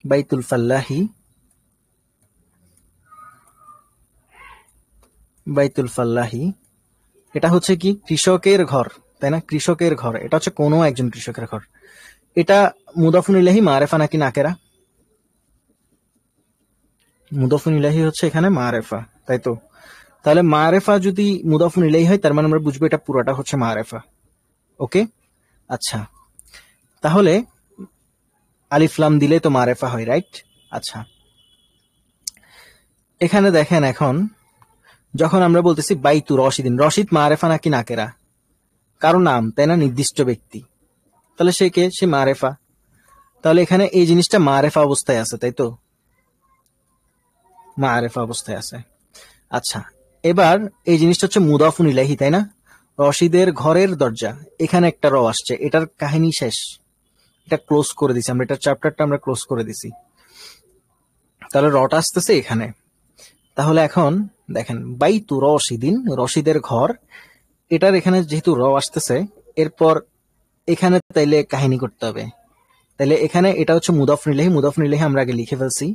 বাইতুল ফাল্লাহি, বাইতুল ফাল্লাহি, এটা হচ্ছে কি? কৃষকের ঘর, তাই না? কৃষকের ঘর, এটা হচ্ছে কোনো একজন কৃষকের ঘর। এটা মুদাফুন ইলাহি মারেফা নাকি নাকেরা? মুদাফুন ইলাহি হচ্ছে এখানে মারেফা, তাই তো? তাহলে মারেফা যদি মুদাফুন ইলাহি হয়, তার মানে আমরা বুঝবো এটা পুরোটা হচ্ছে মারেফা। ওকে, আচ্ছা, তাহলে আলিফলাম দিলে তো মারেফা হয়, রাইট? আচ্ছা, এখানে দেখেন, এখন যখন আমরা বলতেছি বাইতু রশিদিন, রশিদ মারেফা নাকি নাকেরা? কারো নাম, তাই না? নির্দিষ্ট ব্যক্তি, তাহলে সে কে? সে মারেফা। তাহলে এখানে এই জিনিসটা মারেফা অবস্থায় আছে, তাই তো? মারেফা অবস্থায় আছে। আচ্ছা, এবার এই জিনিসটা হচ্ছে মুদাফুন ইলাহি, তাই না? রশিদের ঘরের দরজা, এখানে একটা র আসছে, এটার কাহিনী শেষ, এটা ক্লোজ করে দিছি আমরা, এটার চ্যাপ্টারটা আমরা ক্লোজ করে দিছি। তাহলে রটা আসতেছে এখানে। তাহলে এখন দেখেন বাইতু রশিদিন, রশিদের ঘর, এটার এখানে যেহেতু র আসতেছে, এরপর এখানে তাইলে কাহিনী করতে হবে। তাইলে এখানে এটা হচ্ছে মুদাফুন ইলাহি, মুদাফুন ইলাহি আমরা আগে লিখে ফেলছি।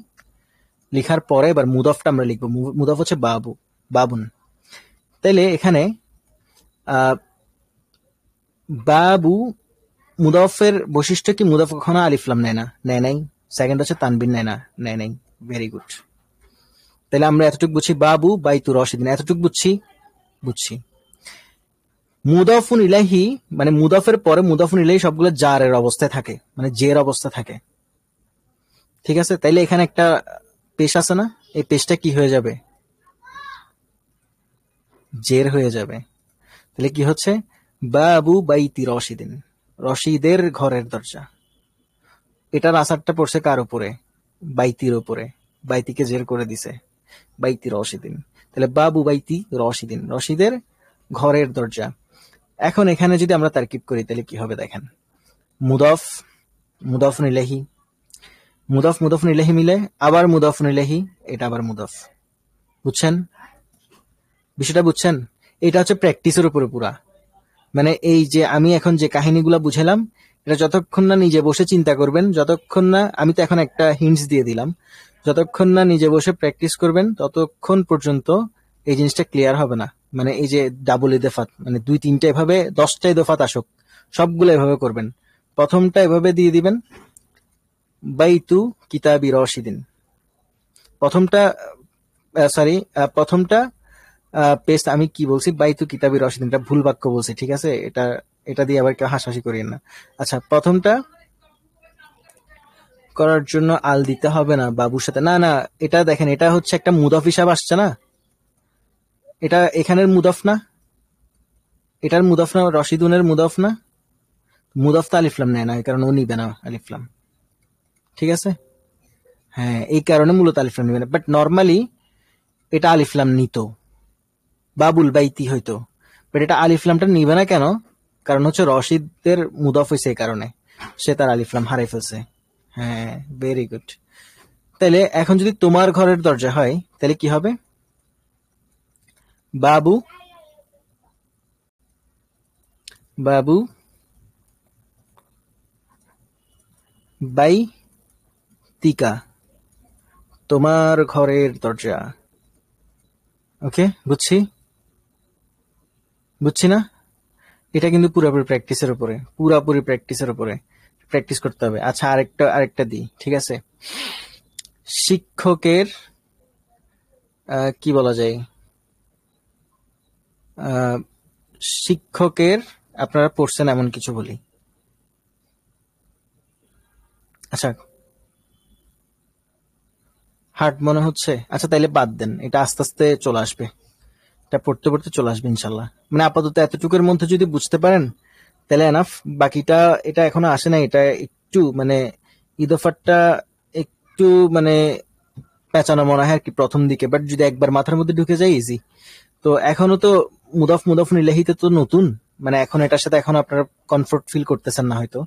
লিখার পরে এবার মুদাফটা আমরা লিখবো। মুদাফ হচ্ছে বাবু, বাবুন। তাইলে এখানে বাবু মুদাফের বৈশিষ্ট্য কি? মুদাফ কখনো আলিফ লাম নেয় না, নেয় নাই। সেকেন্ড হচ্ছে তানবিন নেয় না, নেয় নাই। Very good. তাহলে আমরা এতটুকু বুঝছি, বাবু বাইতু রশিদিন, এতটুকু বুঝছি। মুদাফুন ইলাইহি মানে মুদাফের পরে মুদাফুন ইলাইহি সবগুলো জারের অবস্থায় থাকে, মানে জের অবস্থা থাকে। ঠিক আছে, তাইলে এখানে একটা পেশ আছে না, এই পেশটা কি হয়ে যাবে? জের হয়ে যাবে। তাহলে কি হচ্ছে? বাবু বাইতি রশিদিন, রশিদের ঘরের দরজা। এটার আসারটা পড়ছে কার উপরে? বাইতির উপরে। বাইতিকে জের করে দিছে, বাইতি রশিদিন। তাহলে বাবু বাইতি রশিদিন, রশিদের ঘরের দরজা। এখন এখানে যদি আমরা তারকিব করি তাহলে কি হবে দেখেন। মুদফ মুদফুন ইলাইহি, মুদফ মুদফুন ইলাইহি মিলে আবার মুদফুন ইলাইহি, এটা আবার মুদফ। বুঝছেন বিষয়টা? বুঝছেন? এটা হচ্ছে প্র্যাকটিসের উপরে পুরা। মানে এই যে আমি এখন যে কাহিনীগুলা বুঝালাম, এটা যতক্ষণ না নিজে বসে চিন্তা করবেন, যতক্ষণ না, আমি তো এখন একটা হিন্টস দিয়ে দিলাম, যতক্ষণ না নিজে বসে প্র্যাকটিস করবেন ততক্ষণ পর্যন্ত এই জিনিসটা ক্লিয়ার হবে না। মানে এই যে ডাবল ইদফাত, মানে 2-3টা এভাবে 10টা ইদফাত আসুক, সবগুলো এভাবে করবেন। প্রথমটা এভাবে দিয়ে দিবেন, বাইতু কিতাবি রশিদিন। প্রথমটা প্রথমটা পেস্ট আমি কি বলছি, বাইতু কিতাবি রশিদিন, এটা ভুল বাক্য বলছি। ঠিক আছে, এটা এটা দিয়ে আবার কেউ হাসাহাসি করিয়েন না। আচ্ছা, প্রথমটা করার জন্য আল দিতে হবে না বাবুর সাথে, না না, এটা দেখেন, এটা হচ্ছে একটা মুদাফ হিসাব আসছে না, এটা এখানের মুদাফ না, এটার মুদাফ না, রশিদুনের মুদাফ না। মুদাফ তো আলিফলাম নেয় না, কারণ ও নিবে না আলিফলাম। ঠিক আছে, হ্যাঁ, এই কারণে মূলত আলিফলাম নিবে না। বাট নর্মালি এটা আলিফলাম নিত, বাবুল বাইতি হইতো। বাট এটা আলিফলামটা নিবে না কেন? কারণ হচ্ছে রশিদের মুদাফ হয়েছে, এই কারণে সে তার আলিফলাম হারাই ফেলছে। হ্যাঁ, ভেরি গুড। তাহলে এখন যদি তোমার ঘরের দরজা হয় তাহলে কি হবে? বাবু বাবু বাই তিকা, তোমার ঘরের দরজা। ওকে, বুঝছি না? এটা কিন্তু পুরোপুরি প্র্যাকটিসের উপরে প্র্যাকটিস করতে হবে। আচ্ছা, আরেকটা দিই, ঠিক আছে? শিক্ষকের কি বলা যায়, শিক্ষকের আপনারা পড়ছেন এমন কিছু বলি। আচ্ছা, হার্ড মনে হচ্ছে। আচ্ছা, তাইলে বাদ দেন, এটা আস্তে আস্তে চলে আসবে, এটা পড়তে পড়তে চলে আসবে ইনশাল্লাহ। মানে আপাতত এতটুকুর মধ্যে যদি বুঝতে পারেন তাহলে এনাফ। বাকিটা এটা এখনো আসে না, এটা একটু মানে ইদফারটা একটু মানে পেঁচানো মনে হয় আর কি প্রথম দিকে, বাট যদি একবার মাথার মধ্যে ঢুকে যায় ইজি। তো এখনো তো মুদাফ ইলাইহিতে তো নতুন, মানে এখন এটার সাথে এখন আপনারা কমফোর্ট ফিল করতেছেন না হয়তো।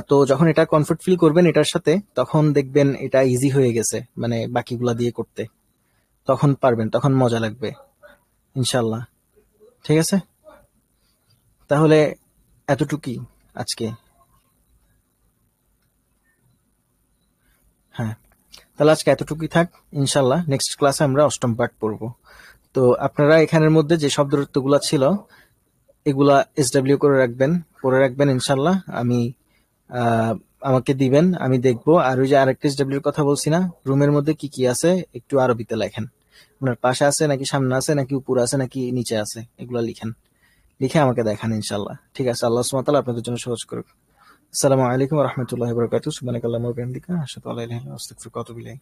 তো যখন এটা কমফোর্ট ফিল করবেন এটার সাথে, তখন দেখবেন এটা ইজি হয়ে গেছে, মানে বাকিগুলা দিয়ে করতে তখন পারবেন, তখন মজা লাগবে ইনশাল্লাহ। ঠিক আছে, তাহলে এতটুকুই আজকে। হ্যাঁ, তাহলে আজকে এতটুকুই থাক। ইনশাল্লাহ নেক্সট ক্লাসে আমরা অষ্টম পাঠ পড়ব। তো আপনারা এখানের মধ্যে যে শব্দগুলা ছিল এগুলা SW করে রাখবেন, পড়ে রাখবেন ইনশাল্লাহ। আমি আমাকে দিবেন, আমি দেখবো। আর ওই যে আরেকটা SW এর কথা বলছি না, রুমের মধ্যে কি কি আছে একটু আরবিতে লেখেন। আপনার পাশে আছে নাকি সামনে আছে নাকি উপরে আছে নাকি নিচে আছে, এগুলা লিখেন, লিখে আমাকে দেখান ইনশাল্লাহ। ঠিক আছে, আল্লাহ সুবহানাহু ওয়া তাআলা আপনাদের জন্য সহজ করুক। আসসালামু আলাইকুম ওয়া রাহমাতুল্লাহি ওয়া বারাকাতুহু। সুবহানাকাল্লাহুম্মা ওয়া বিহামদিকা আশহাদু আল্লা ইলাহা ইল্লা আনতা আস্তাগফিরুকা ওয়া আতুবু ইলাইক।